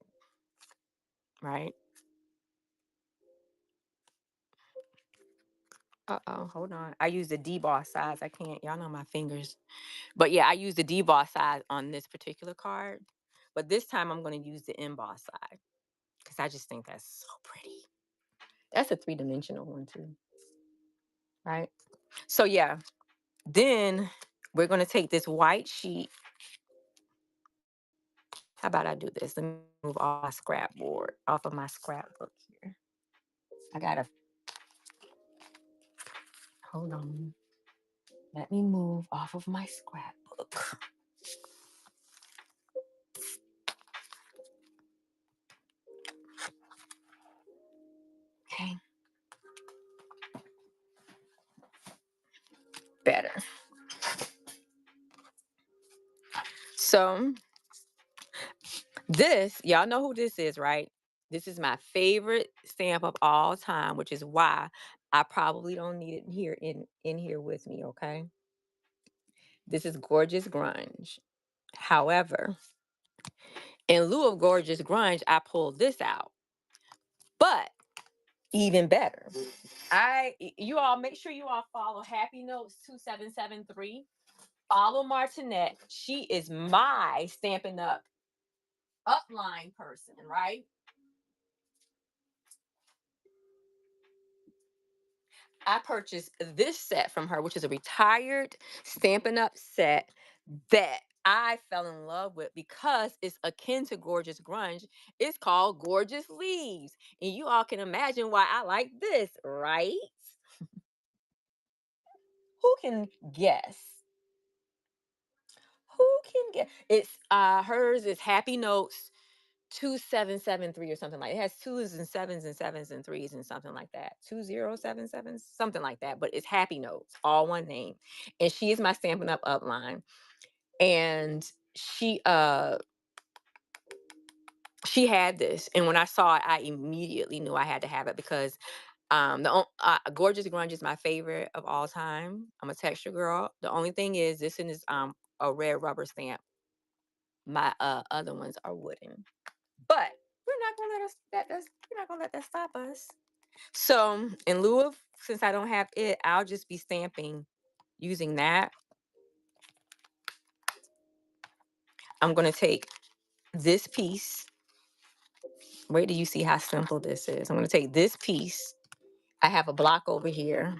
right? Uh-oh, hold on. I use the deboss size. I can't, y'all know my fingers. But yeah, I use the deboss size on this particular card. But this time I'm going to use the emboss side because I just think that's so pretty. That's a three-dimensional one too, right? So yeah, then we're going to take this white sheet. How about I do this? Let me move off my scrapboard, off of my scrapbook here. I got to, hold on. Let me move off of my scrapbook. Okay. Better. So this, y'all know who this is, right? This is my favorite stamp of all time, which is why I probably don't need it here in here with me, okay? This is Gorgeous Grunge. However, in lieu of Gorgeous Grunge, I pulled this out. But even better, you all make sure you all follow Happy Notes 2773. Follow Martinette. She is my Stampin' Up upline person, right? I purchased this set from her, which is a retired Stampin' Up set that I fell in love with because it's akin to Gorgeous Grunge. It's called Gorgeous Leaves. And you all can imagine why I like this, right? Who can guess? Who can guess? It's hers is Happy Notes 2773 or something like it has twos and sevens and sevens and threes and something like that. 2077, something like that. But it's Happy Notes, all one name. And she is my Stampin' Up upline. And she had this. And when I saw it, I immediately knew I had to have it because Gorgeous Grunge is my favorite of all time. I'm a texture girl. The only thing is this one is a red rubber stamp. My other ones are wooden. But we're not gonna we're not gonna let that stop us. So in lieu of, since I don't have it, I'll just be stamping using that. I'm gonna take this piece. Wait till you see how simple this is. I'm gonna take this piece. I have a block over here.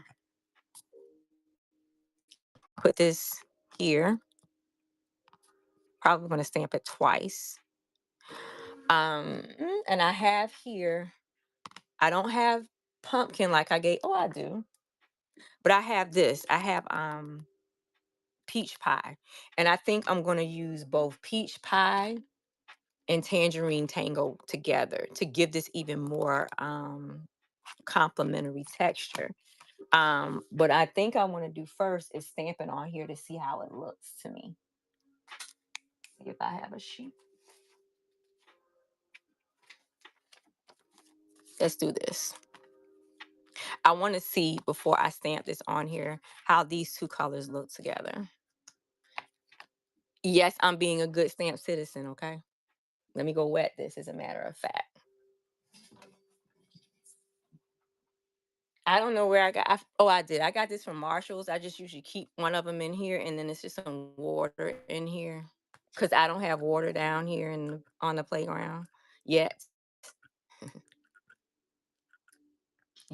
Put this here. Probably gonna stamp it twice. And I have here, I don't have pumpkin like I gave, oh, I do. But I have this. I have peach pie. And I think I'm going to use both peach pie and tangerine tango together to give this even more complementary texture. But I think I want to do first is stamping on here to see how it looks to me. See if I have a sheet. Let's do this. I want to see before I stamp this on here how these two colors look together. Yes, I'm being a good stamp citizen, okay? Let me go wet this as a matter of fact. I don't know where oh, I did. I got this from Marshall's. I just usually keep one of them in here and then it's just some water in here because I don't have water down here on the playground yet.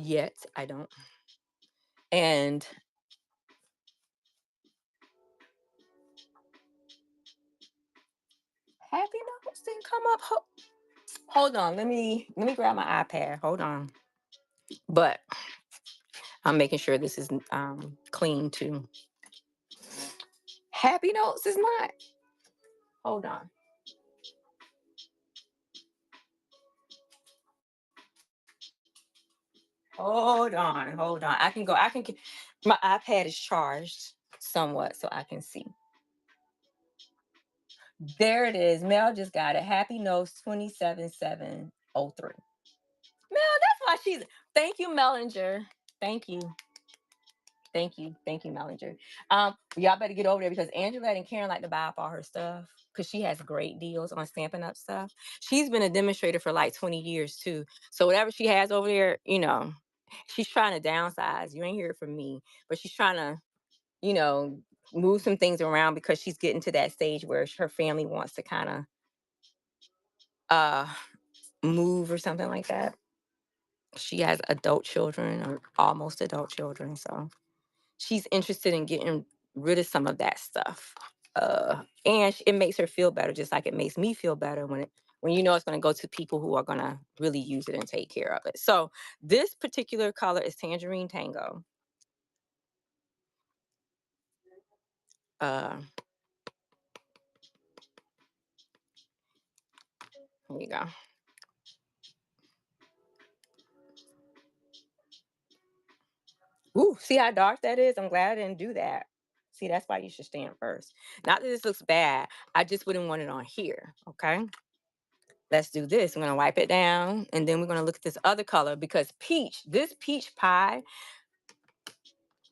Yet, I don't. And Happy Notes didn't come up. Hold on. Let me grab my iPad. Hold on. But I'm making sure this is clean too. Happy Notes is not. Hold on. Hold on. Hold on. I can go. My iPad is charged somewhat so I can see. There it is. Mel just got it. Happy Notes 27703. Mel, that's why she's. Thank you, Mellinger. Thank you. Thank you. Thank you, Mellinger. Y'all better get over there because Angela and Karen like to buy up all her stuff because she has great deals on Stampin' Up stuff. She's been a demonstrator for like 20 years too. So whatever she has over there, She's trying to downsize. You ain't hear it from me, but she's trying to, you know, move some things around because she's getting to that stage where her family wants to kind of uh move or something like that. She has adult children or almost adult children, so she's interested in getting rid of some of that stuff. And it makes her feel better, just like it makes me feel better when you know it's going to go to people who are going to really use it and take care of it. So this particular color is Tangerine Tango. Uh, here you go. Ooh, see how dark that is? I'm glad I didn't do that. See, that's why you should stand first. Not that this looks bad. I just wouldn't want it on here. Okay. Let's do this. I'm going to wipe it down. And then we're going to look at this other color because this peach pie,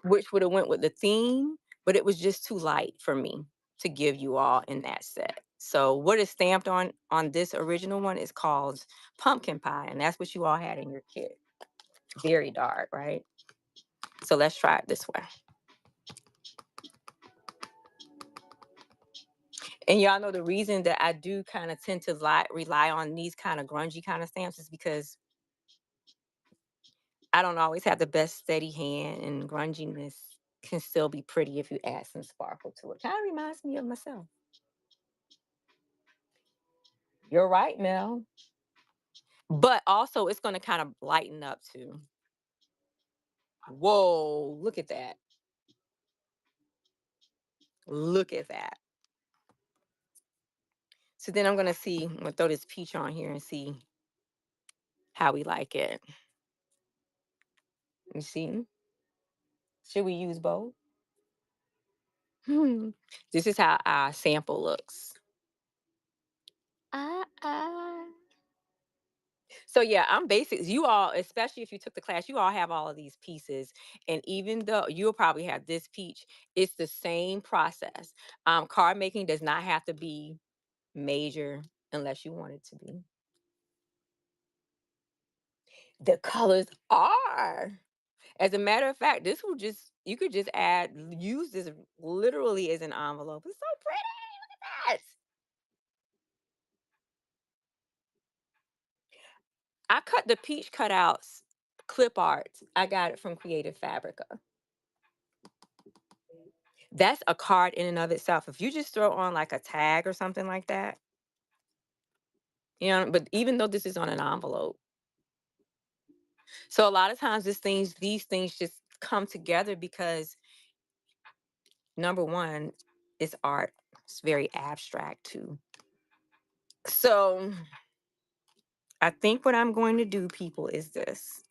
which would have went with the theme, but it was just too light for me to give you all in that set. So what is stamped on this original one is called pumpkin pie. And that's what you all had in your kit. Very dark, right? So let's try it this way. And y'all know the reason that I do kind of tend to rely on these kind of grungy kind of stamps is because I don't always have the best steady hand, and grunginess can still be pretty if you add some sparkle to it. Kind of reminds me of myself. You're right, Mel. But also, it's going to kind of lighten up too. Whoa, look at that. Look at that. So then I'm going to I'm going to throw this peach on here and see how we like it. You see? Should we use both? This is how our sample looks. Ah, ah. So yeah, I'm basic. You all, especially if you took the class, you all have all of these pieces. And even though you'll probably have this peach, it's the same process. Card making does not have to be major unless you want it to be. The colors are. As a matter of fact, this will just, you could just use this literally as an envelope. It's so pretty. Look at that. I cut the peach cutouts, clip art. I got it from Creative Fabrica. That's a card in and of itself. If you just throw on like a tag or something like that, but even though this is on an envelope. So a lot of times these things just come together because number one, it's art. It's very abstract too. So I think what I'm going to do, people, is this.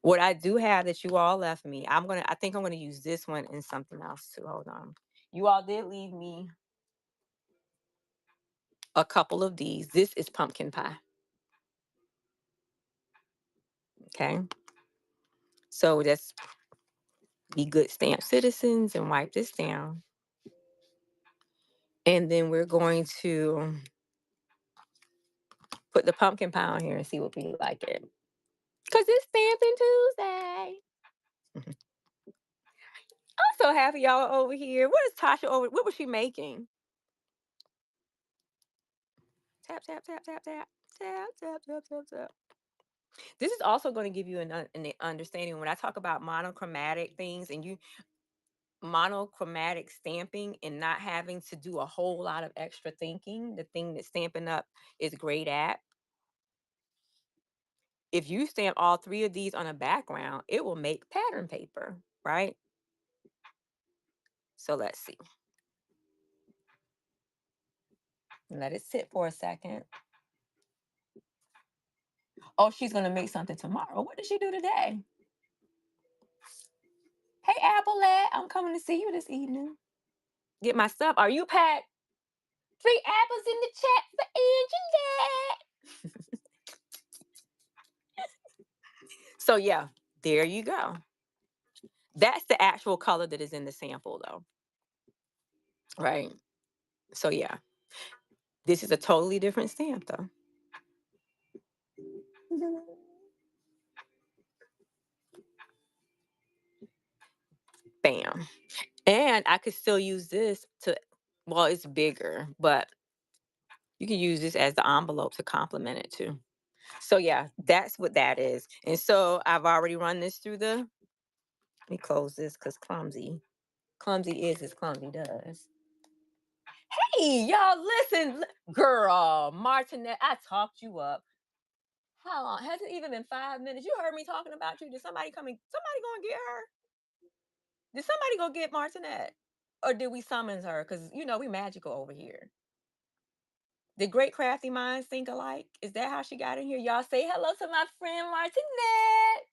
What I do have that you all left me, I think I'm gonna use this one and something else too. Hold on. You all did leave me a couple of these. This is pumpkin pie. Okay. So just be good stamp citizens and wipe this down. And then we're going to put the pumpkin pie on here and see what we like it. Because it's Stampin' Tuesday. I'm so happy y'all are over here. What is Tasha over? What was she making? Tap, tap, tap, tap, tap. Tap, tap, tap, tap, tap. This is also going to give you an understanding when I talk about monochromatic things and monochromatic stamping and not having to do a whole lot of extra thinking. The thing that Stampin' Up is great at. If you stamp all three of these on a background, it will make pattern paper, right? So let's see. Let it sit for a second. Oh, she's going to make something tomorrow. What did she do today? Hey, Appleette, I'm coming to see you this evening. Get my stuff. Are you packed? 3 apples in the chat for Angelette. So yeah, there you go. That's the actual color that is in the sample though. Right. So yeah, this is a totally different stamp though. Bam. And I could still use this to, well, it's bigger, but you can use this as the envelope to complement it too. So yeah, that's what that is. And so I've already run this through the, let me close this because clumsy. Clumsy is as clumsy does. Hey, y'all, listen. Girl, Martinette, I talked you up. How long? Hasn't even been 5 minutes. You heard me talking about you. Did somebody come in? Somebody gonna get her? Did somebody go get Martinette? Or did we summons her? Because, we magical over here. Did great crafty minds think alike? Is that how she got in here? Y'all say hello to my friend Martinette.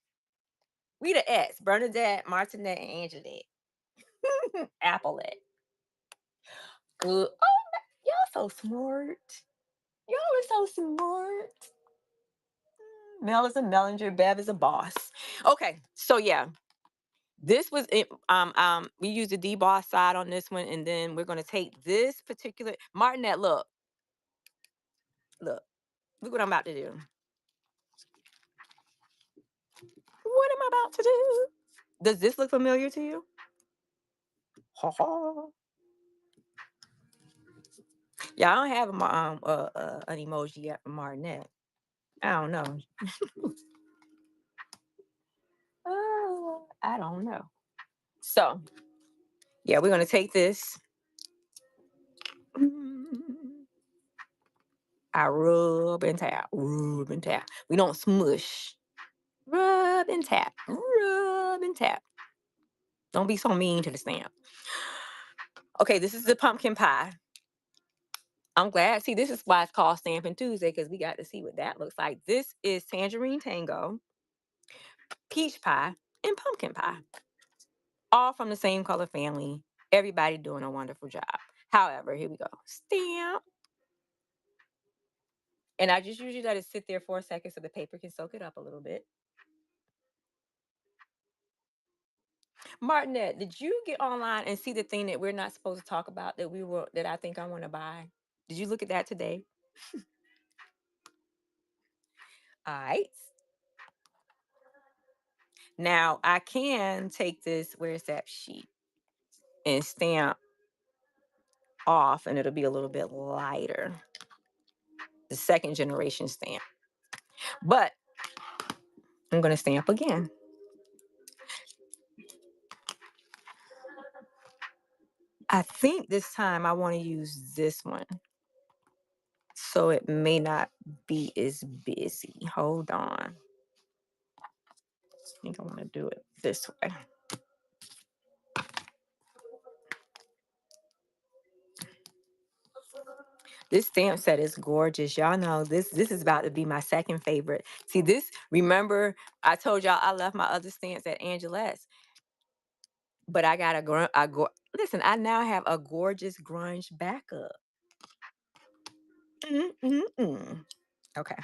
We the X, Bernadette, Martinette, and Angelette. Appleette. Good. Oh, y'all so smart. Y'all are so smart. Mel is a Mellinger, Bev is a boss. Okay, so yeah. This was it. We used the deboss side on this one, and then we're gonna take this particular Martinette. Look what I'm about to do. What am I about to do? Does this look familiar to you? Ha ha. Yeah, I don't have an emoji yet for Martinette. I don't know. I don't know. So yeah, we're gonna take this. I rub and tap, rub and tap. We don't smush. Rub and tap, rub and tap. Don't be so mean to the stamp. Okay, this is the pumpkin pie. I'm glad. See, this is why it's called Stampin' Tuesday, because we got to see what that looks like. This is tangerine tango, peach pie, and pumpkin pie. All from the same color family. Everybody doing a wonderful job. However, here we go. Stamp. And I just usually let it sit there for a second so the paper can soak it up a little bit. Martinette, did you get online and see the thing that we're not supposed to talk about that I think I want to buy? Did you look at that today? All right. Now I can take this, where's that sheet, and stamp off, and it'll be a little bit lighter. The second generation stamp. But I'm going to stamp again. I think this time I want to use this one, so it may not be as busy. Hold on. I think I want to do it this way. This stamp set is gorgeous. Y'all know this is about to be my second favorite. See this, remember I told y'all I left my other stamps at Angelette's, but I got listen, I now have a gorgeous grunge backup. Okay.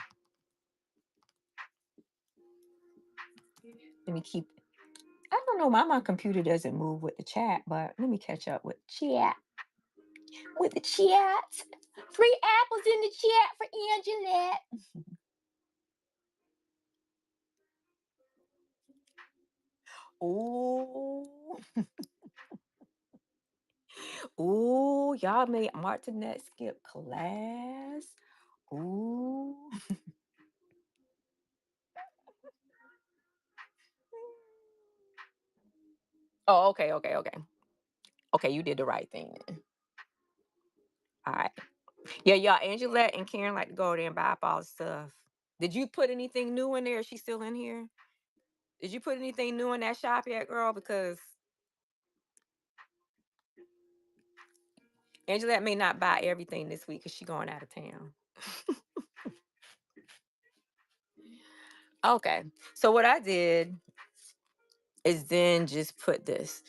Let me keep, I don't know why my computer doesn't move with the chat, but let me catch up with chat. With the chat. Free apples in the chat for Angelette. Ooh. Ooh, y'all made Martinette skip class. Ooh. Oh, okay. Okay, you did the right thing then. All right. Yeah, y'all, Angelette and Karen like to go there and buy up all the stuff. Did you put anything new in there? Is she still in here? Did you put anything new in that shop yet, girl? Because Angelette may not buy everything this week because she's going out of town. Okay. So what I did is then just put this.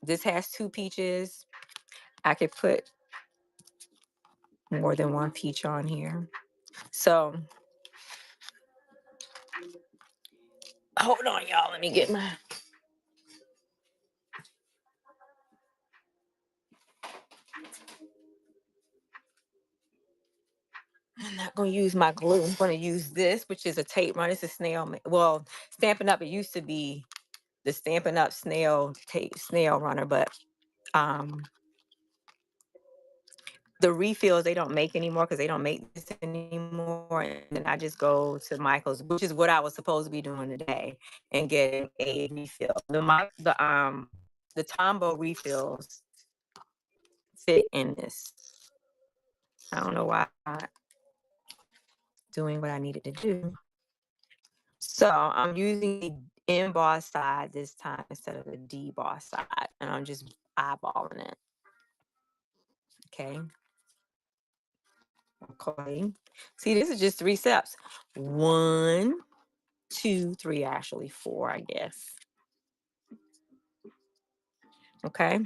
This has 2 peaches. I could put more than 1 peach on here. So hold on, y'all. Let me get my. I'm not going to use my glue. I'm going to use this, which is a tape run. It's a snail. Well, Stampin' Up! It used to be the Stampin' Up snail runner, but um the refills they don't make anymore because they don't make this anymore. And then I just go to Michael's, which is what I was supposed to be doing today, and getting a refill. The Tombow refills fit in this. I don't know why I'm not doing what I needed to do. So I'm using the emboss side this time instead of the deboss side, and I'm just eyeballing it. Okay. Okay. See, this is just 3 steps. 1, 2, 3, actually 4, I guess. Okay.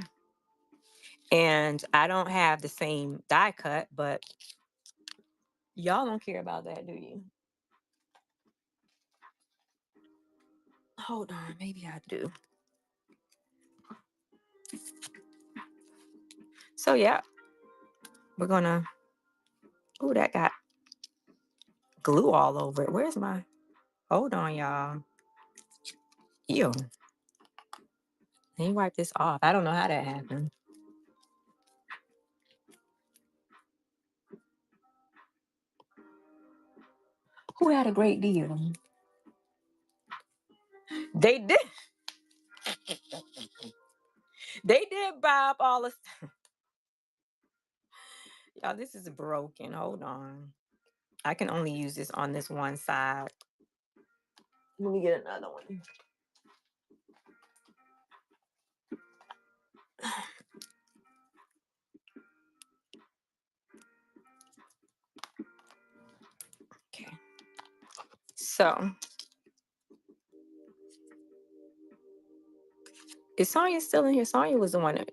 And I don't have the same die cut, but y'all don't care about that, do you? Hold on, maybe I do. So yeah, we're gonna. Oh, that got glue all over it. Where's my? Hold on, y'all. Ew. Let me wipe this off. I don't know how that happened. Who had a great deal? They did. They did buy up all the. Y'all, this is broken. Hold on. I can only use this on this one side. Let me get another one. Okay. So, is Sonya still in here? Sonya was the one that,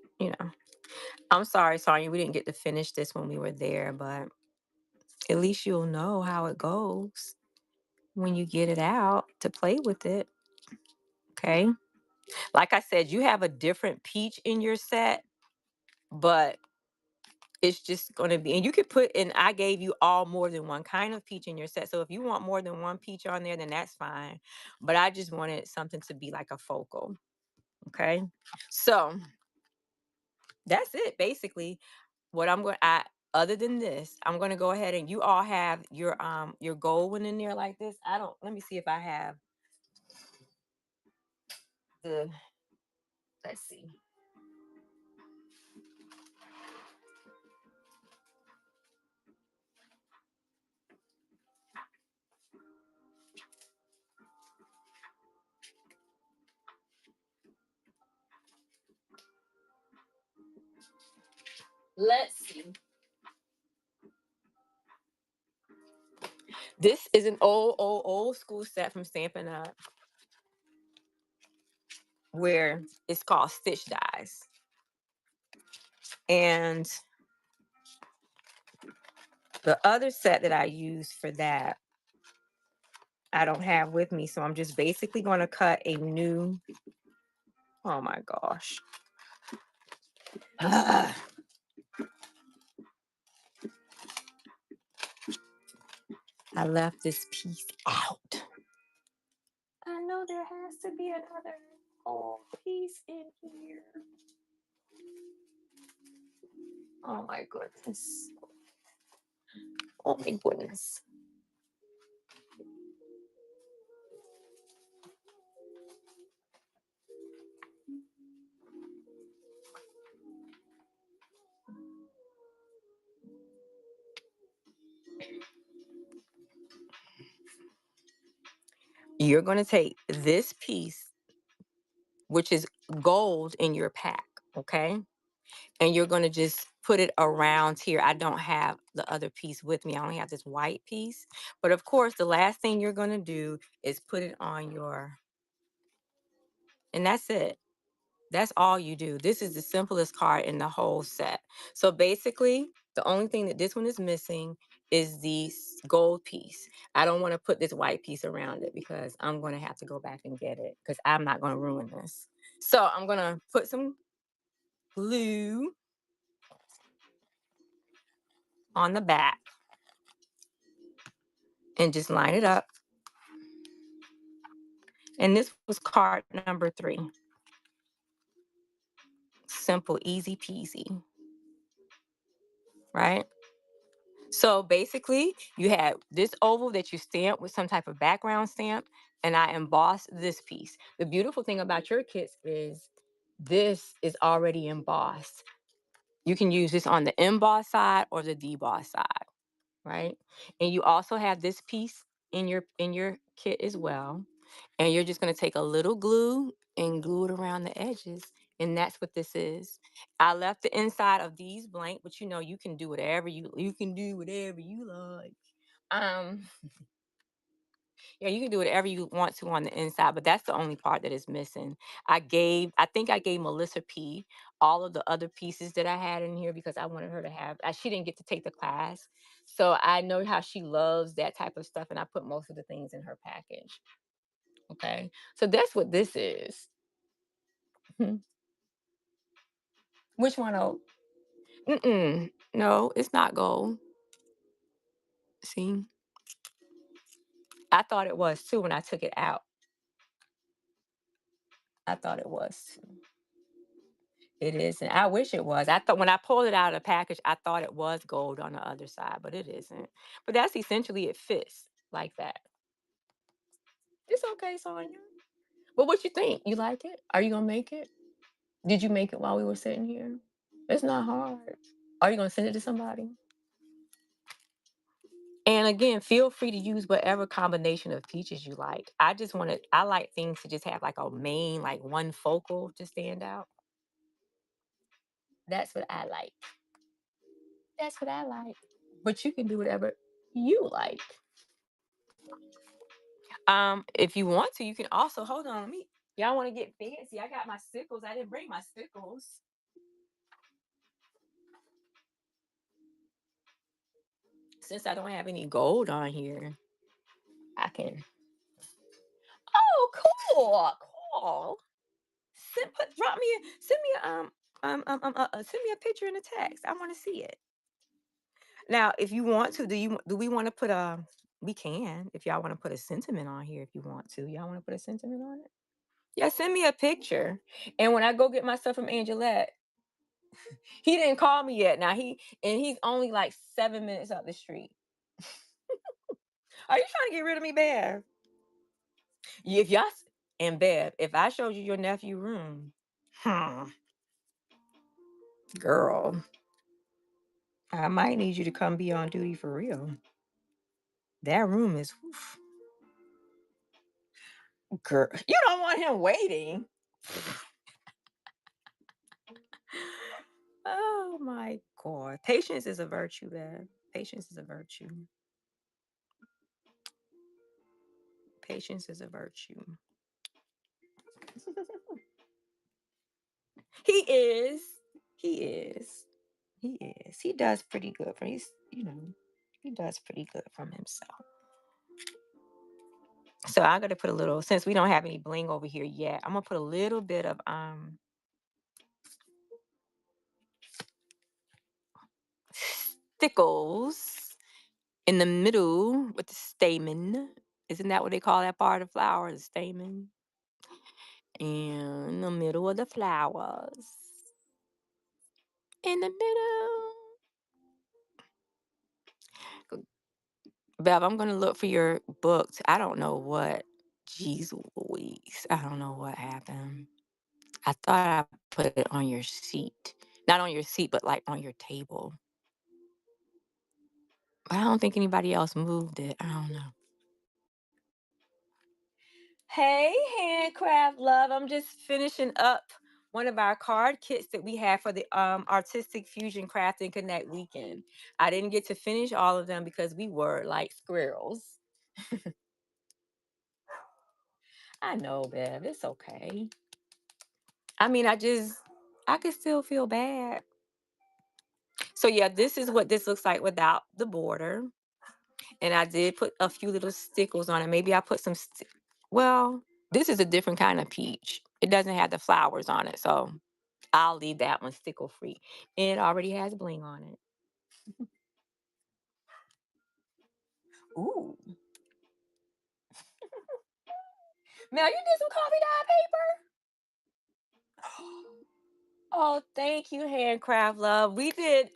I'm sorry, Sonya, we didn't get to finish this when we were there, but at least you'll know how it goes when you get it out to play with it. Okay. Like I said, you have a different peach in your set, but it's just going to be, and you could put, and I gave you all more than one kind of peach in your set. So if you want more than one peach on there, then that's fine. But I just wanted something to be like a focal. Okay. So that's it. Basically, what other than this, I'm going to go ahead, and you all have your gold one in there like this. Let me see if I have let's see. Let's see. This is an old school set from Stampin' Up, where it's called Stitch Dies. And the other set that I use for that, I don't have with me. So I'm just basically going to cut a new, oh my gosh. I left this piece out. I know there has to be another whole piece in here. Oh my goodness. Oh my goodness. You're going to take this piece, which is gold in your pack, okay? And you're going to just put it around here. I don't have the other piece with me. I only have this white piece. But of course, the last thing you're going to do is put it on and that's it. That's all you do. This is the simplest card in the whole set. So basically, the only thing that this one is missing is the gold piece. I don't want to put this white piece around it because I'm going to have to go back and get it because I'm not going to ruin this. So I'm going to put some glue on the back and just line it up. And this was card number 3. Simple, easy peasy, right? So basically, you have this oval that you stamp with some type of background stamp, and I embossed this piece. The beautiful thing about your kits is this is already embossed. You can use this on the emboss side or the deboss side, right? And you also have this piece in your kit as well. And you're just going to take a little glue and glue it around the edges. And that's what this is. I left the inside of these blank, but you know you can do whatever you can do whatever you like. Um, yeah, you can do whatever you want to on the inside, but that's the only part that is missing. I think I gave Melissa P all of the other pieces that I had in here because I wanted her to have. She didn't get to take the class, so I know how she loves that type of stuff, and I put most of the things in her package. Okay, so that's what this is. Hmm. Which one? Oh, no, it's not gold. See, I thought it was too when I took it out. I thought it was too. It isn't. I wish it was. I thought when I pulled it out of the package, I thought it was gold on the other side, but it isn't. But that's essentially it fits like that. It's okay, Sonya. But what you think? You like it? Are you gonna make it? Did you make it while we were sitting here? It's not hard. Are you gonna send it to somebody? And again, feel free to use whatever combination of peaches you like. I like things to just have like a main, like one focal to stand out. That's what I like. That's what I like. But you can do whatever you like. If you want to, you can also hold on. Y'all want to get fancy? I got my stickles. I didn't bring my stickles. Since I don't have any gold on here, I can. Oh, cool, cool. Send me a picture in the text. I want to see it. Now, if you want to, do we want to put a? We can if y'all want to put a sentiment on here. If you want to, y'all want to put a sentiment on it. Yeah, send me a picture. And when I go get my stuff from Angelette, he didn't call me yet. Now he's only like 7 minutes up the street. Are you trying to get rid of me, Bev? If y'all and Bev, if I showed you your nephew room, hmm, girl, I might need you to come be on duty for real. That room is, oof. Girl, you don't want him waiting. Oh my God. Patience is a virtue, Bev. Patience is a virtue. Patience is a virtue. He is. He is. He is. He does pretty good for he does pretty good from himself. So I'm gonna put a little, since we don't have any bling over here yet, I'm gonna put a little bit of stickles in the middle with the stamen. Isn't that what they call that part of the flower? The stamen. And in the middle of the flowers. In the middle. Bev, I'm gonna look for your books. I don't know what. Jeez Louise. I don't know what happened. I thought I put it on your seat. Not on your seat, but like on your table. But I don't think anybody else moved it. I don't know. Hey, Handcraft Love. I'm just finishing up one of our card kits that we have for the Artistic Fusion Craft and Connect weekend. I didn't get to finish all of them because we were like squirrels. I know, Bev. It's okay. I mean, I could still feel bad. So yeah, this is what this looks like without the border. And I did put a few little stickles on it. Maybe I put some, well, this is a different kind of peach. It doesn't have the flowers on it. So I'll leave that one stickle free. And it already has bling on it. Ooh. Mel, you did some coffee dye paper? Oh, thank you, Handcraft Love. We did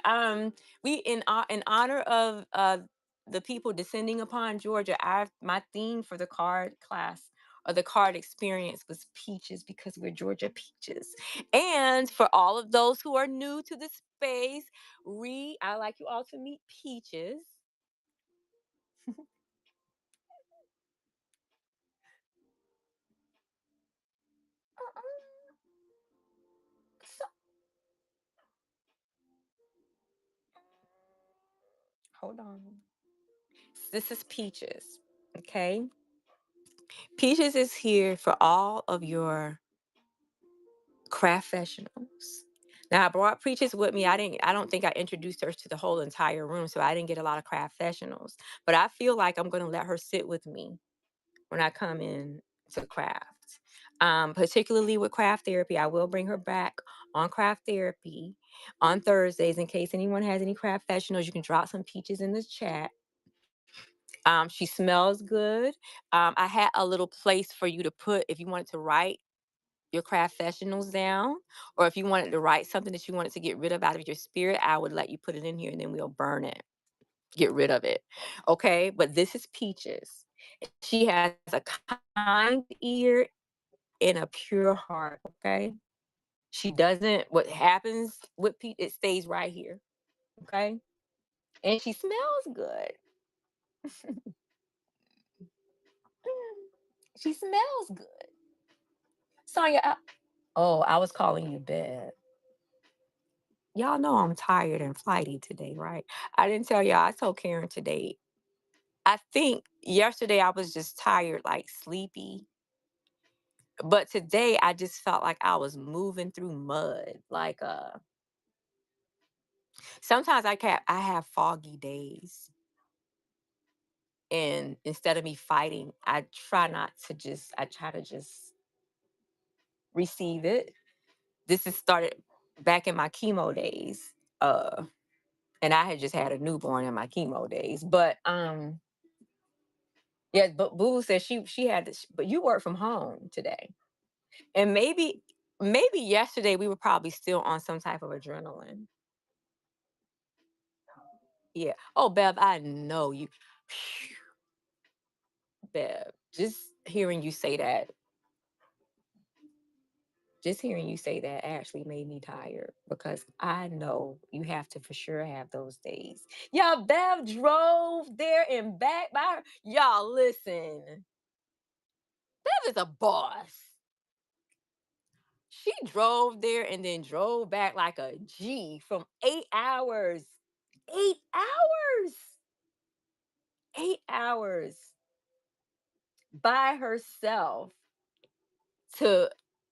we in honor of the people descending upon Georgia, my theme for the card class or the card experience was peaches because we're Georgia peaches. And for all of those who are new to the space, I like you all to meet Peaches. So, hold on. This is Peaches. Okay. Peaches is here for all of your craft professionals. Now I brought Peaches with me. I don't think I introduced her to the whole entire room, so I didn't get a lot of craft professionals. But I feel like I'm gonna let her sit with me when I come in to craft. Particularly with craft therapy. I will bring her back on craft therapy on Thursdays in case anyone has any craft professionals. You can drop some Peaches in the chat. She smells good. I had a little place for you to put if you wanted to write your craft professionals down, or if you wanted to write something that you wanted to get rid of out of your spirit, I would let you put it in here and then we'll burn it, get rid of it. Okay. But this is Peaches. She has a kind ear and a pure heart. Okay. She doesn't, what happens with Peach, it stays right here. Okay. And she smells good. She smells good. Sonya, oh, I was calling you Bed. Y'all know I'm tired and flighty today, right? I didn't tell y'all. I told Karen today. I think yesterday I was just tired, like sleepy. But today I just felt like I was moving through mud. Like sometimes I have foggy days. And instead of me fighting, I try to just receive it. This has started back in my chemo days. And I had just had a newborn in my chemo days. But yeah, but Boo said she had this, but you work from home today. And maybe yesterday we were probably still on some type of adrenaline. Yeah. Oh, Bev, I know you. Bev, just hearing you say that actually made me tired because I know you have to for sure have those days. Y'all, Bev drove there and back by her. Y'all, listen. Bev is a boss. She drove there and then drove back like a G from 8 hours. 8 hours. 8 hours by herself to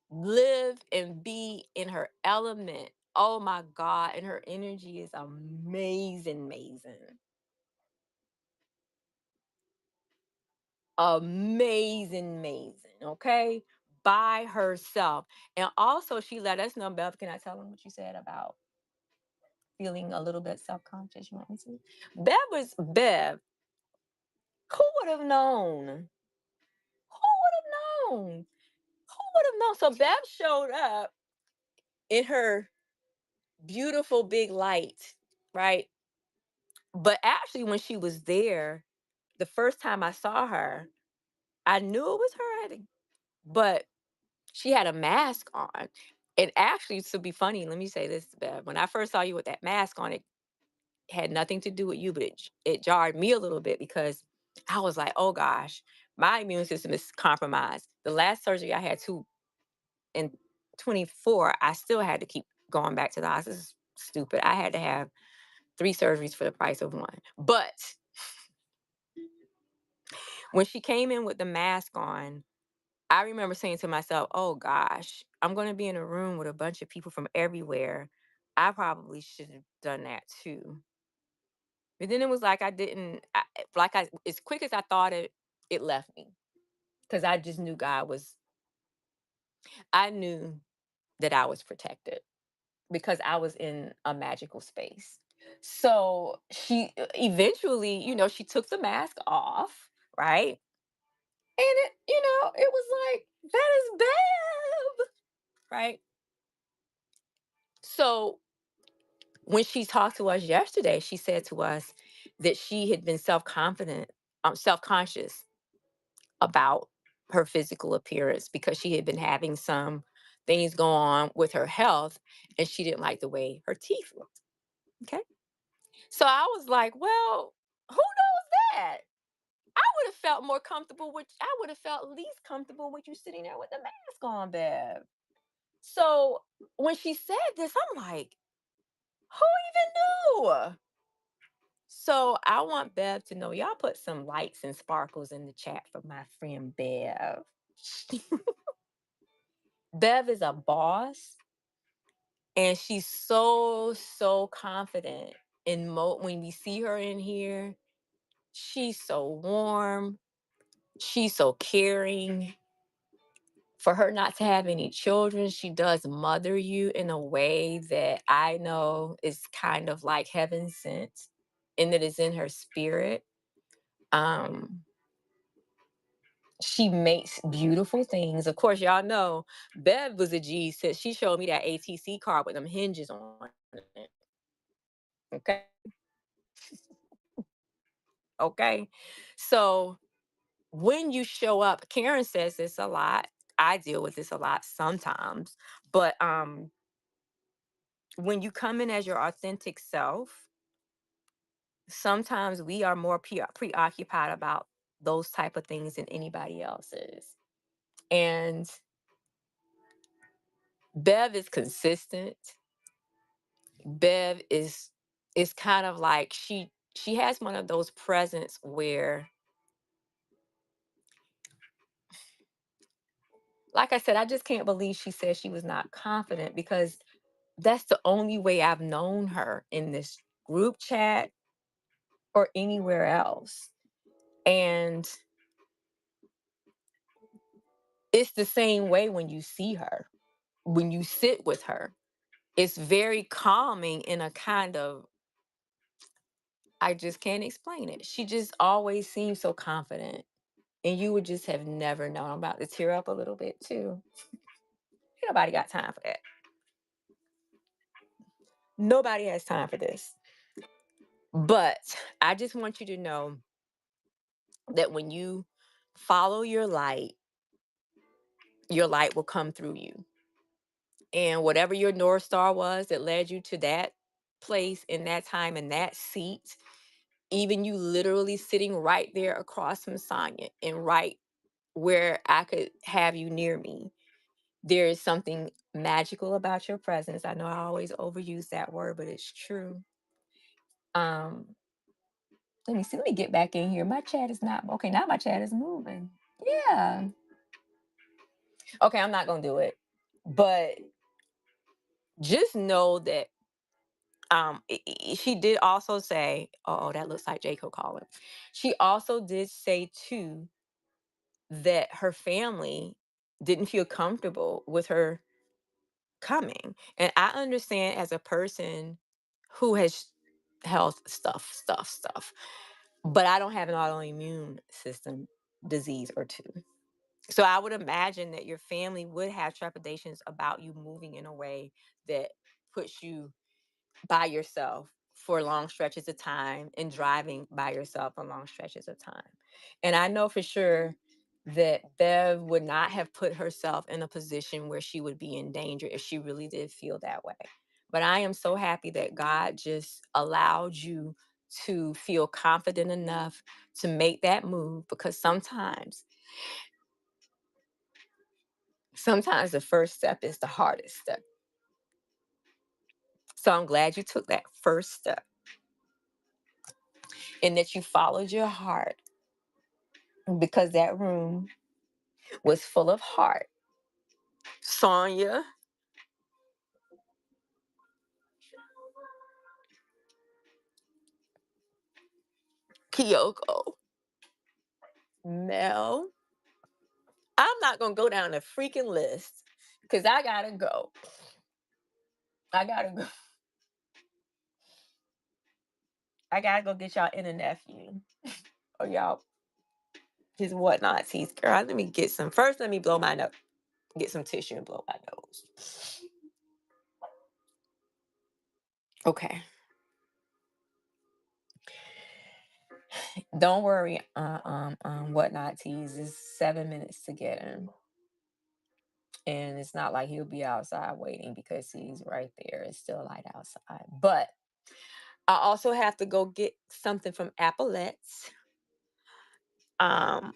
live and be in her element. Oh my God. And her energy is amazing, amazing. Amazing, amazing. Okay. By herself. And also, she let us know, Bev, can I tell them what you said about feeling a little bit self-conscious? You want me to? Bev. Who would have known? Who would have known? Who would have known? So Bev showed up in her beautiful big light, right? But actually, when she was there, the first time I saw her, I knew it was her. But she had a mask on. And actually, to be funny, let me say this, Bev. When I first saw you with that mask on, it had nothing to do with you, but it jarred me a little bit because I was like, oh gosh, my immune system is compromised. The last surgery I had in 24, I still had to keep going back to the hospital. This is stupid. I had to have 3 surgeries for the price of one. But when she came in with the mask on, I remember saying to myself, oh gosh, I'm going to be in a room with a bunch of people from everywhere. I probably should have done that too. But then it was like as quick as I thought it left me. Because I just knew I knew that I was protected because I was in a magical space. So she eventually, she took the mask off, right? And it was like, that is Bev, right? So when she talked to us yesterday, she said to us that she had been self-conscious about her physical appearance because she had been having some things go on with her health, and she didn't like the way her teeth looked. Okay. So I was like, well, who knows that? I would have felt least comfortable with you sitting there with the mask on, Bev. So when she said this, I'm like, who even knew? So I want Bev to know, y'all put some lights and sparkles in the chat for my friend Bev. Bev is a boss, and she's so confident. When we see her in here, she's so warm, she's so caring. For her not to have any children, she does mother you in a way that I know is kind of like heaven sent, and that is in her spirit. Um, she makes beautiful things. Of course, y'all know Bev was a G since she showed me that ATC card with them hinges on it. Okay. Okay. So when you show up, Karen says this a lot. I deal with this a lot sometimes. But when you come in as your authentic self, sometimes we are more preoccupied about those type of things than anybody else is. And Bev is consistent. Bev is kind of like she has one of those presents where, like I said, I just can't believe she said she was not confident, because that's the only way I've known her in this group chat or anywhere else. And it's the same way when you see her, when you sit with her. It's very calming in a kind of, I just can't explain it. She just always seems so confident. And you would just have never known. I'm about to tear up a little bit too. Ain't nobody got time for that. Nobody has time for this. But I just want you to know that when you follow your light will come through you. And whatever your North Star was that led you to that place in that time in that seat, even you literally sitting right there across from Sonya and right where I could have you near me, there is something magical about your presence. I know I always overuse that word, but it's true. Um, let me see. Let me get back in here. My chat is not okay. Now my chat is moving. Yeah. Okay, I'm not gonna do it. But just know that she did also say, oh, that looks like Jacob calling. She also did say too that her family didn't feel comfortable with her coming. And I understand, as a person who has health stuff, but I don't have an autoimmune system disease or two. So I would imagine that your family would have trepidations about you moving in a way that puts you by yourself for long stretches of time and driving by yourself for long stretches of time. And I know for sure that Bev would not have put herself in a position where she would be in danger if she really did feel that way. But I am so happy that God just allowed you to feel confident enough to make that move, because sometimes the first step is the hardest step. So I'm glad you took that first step and that you followed your heart, because that room was full of heart. Sonia, Kyoko, Mel. I'm not going to go down the freaking list because I got to go. I got to go. I got to go get y'all in a nephew. Or y'all. his whatnot teeth. Girl, let me get some. First, let me blow my nose. Get some tissue and blow my nose. Okay. Don't worry, whatnot tease is 7 minutes to get him. And it's not like he'll be outside waiting because he's right there. It's still light outside. But I also have to go get something from Applettes. Um,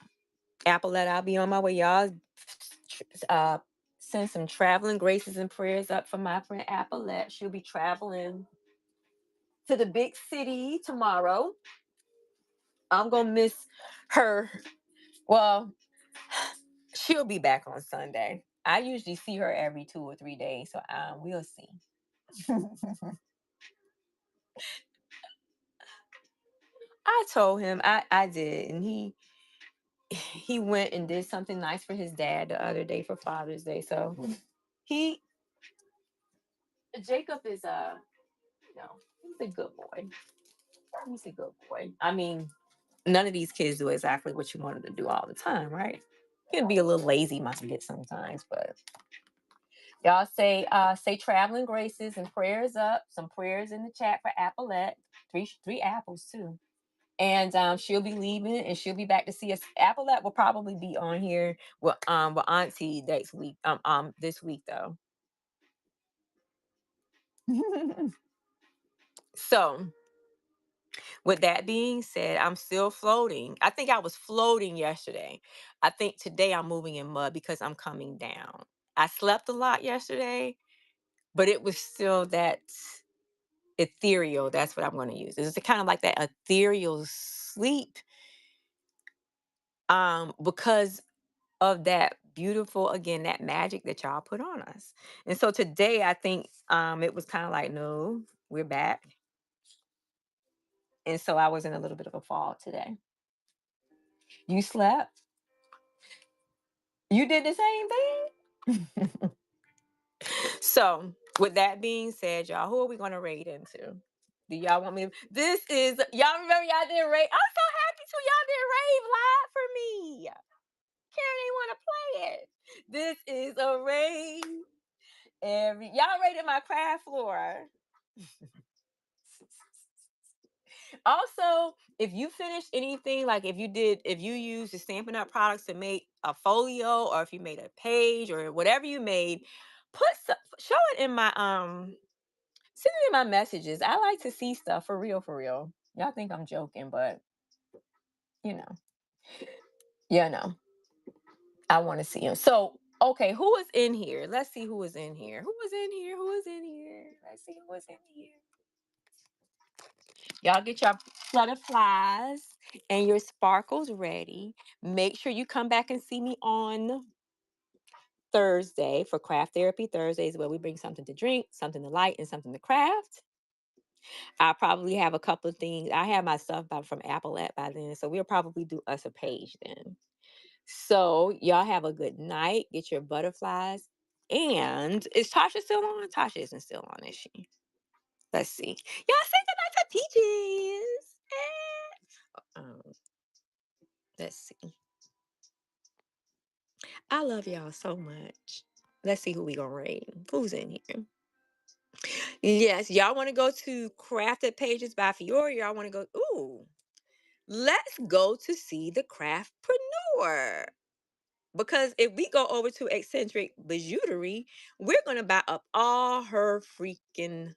Appalette, I'll be on my way, y'all. Uh, send some traveling graces and prayers up for my friend Appalette. She'll be traveling to the big city tomorrow. I'm gonna miss her. Well, she'll be back on Sunday. I usually see her every 2 or 3 days, so we'll see. I told him I did, and he went and did something nice for his dad the other day for Father's Day. So he Jacob is he's a good boy. He's a good boy. I mean, none of these kids do exactly what you want them to do all the time, right? He can be a little lazy minded sometimes, but y'all say traveling graces and prayers up. Some prayers in the chat for Appalette. Three apples too. And she'll be leaving and she'll be back to see us. Appalette will probably be on here with Auntie next week. This week though. So with that being said, I'm still floating. I think I was floating yesterday. I think today I'm moving in mud because I'm coming down. I slept a lot yesterday, but it was still that ethereal. That's what I'm going to use. It's kind of like that ethereal sleep. Because of that beautiful, again, that magic that y'all put on us. And so today I think it was kind of like, no, we're back. And so I was in a little bit of a fall today. You slept? You did the same thing? So with that being said, y'all, who are we gonna raid into? Do y'all want me to? This is y'all remember y'all did raid. I'm so happy too. Y'all did rave live for me. Karen ain't want to play it. This is a raid. Y'all raided my craft floor. Also, if you finished anything, like if you used the Stampin' Up products to make a folio, or if you made a page or whatever you made, show it in my send it in my messages. I like to see stuff for real, for real. Y'all think I'm joking, but you know, yeah, no, I want to see them. So, okay, who is in here? Let's see who is in here. Who is in here? Who is in here? Let's see who is in here. Y'all get your butterflies and your sparkles ready. Make sure you come back and see me on Thursday for Craft Therapy Thursdays, where we bring something to drink, something to light, and something to craft. I'll probably have a couple of things. I have my stuff from Appalette by then, so we'll probably do us a page then. So y'all have a good night. Get your butterflies. And is Tasha still on? Tasha isn't still on, is she? Let's see. Y'all say goodnight to Peaches. Um, let's see. I love y'all so much. Let's see who we gonna rate. Who's in here? Yes, y'all want to go to Crafted Pages by Fiore. Y'all want to go? Ooh, let's go to see the craftpreneur. Because if we go over to Eccentric Bijouterie, we're gonna buy up all her freaking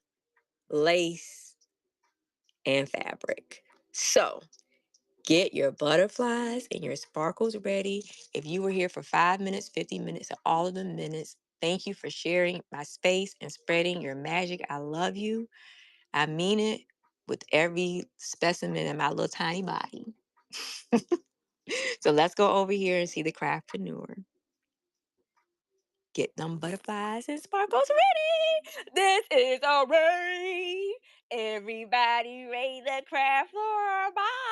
lace and fabric. So get your butterflies and your sparkles ready. If you were here for 5 minutes, 50 minutes, or all of the minutes, thank you for sharing my space and spreading your magic. I love you. I mean it with every specimen in my little tiny body. So let's go over here and see the craftpreneur. Get them butterflies and sparkles ready. This is a raid. Everybody raid the craft floor. Bye.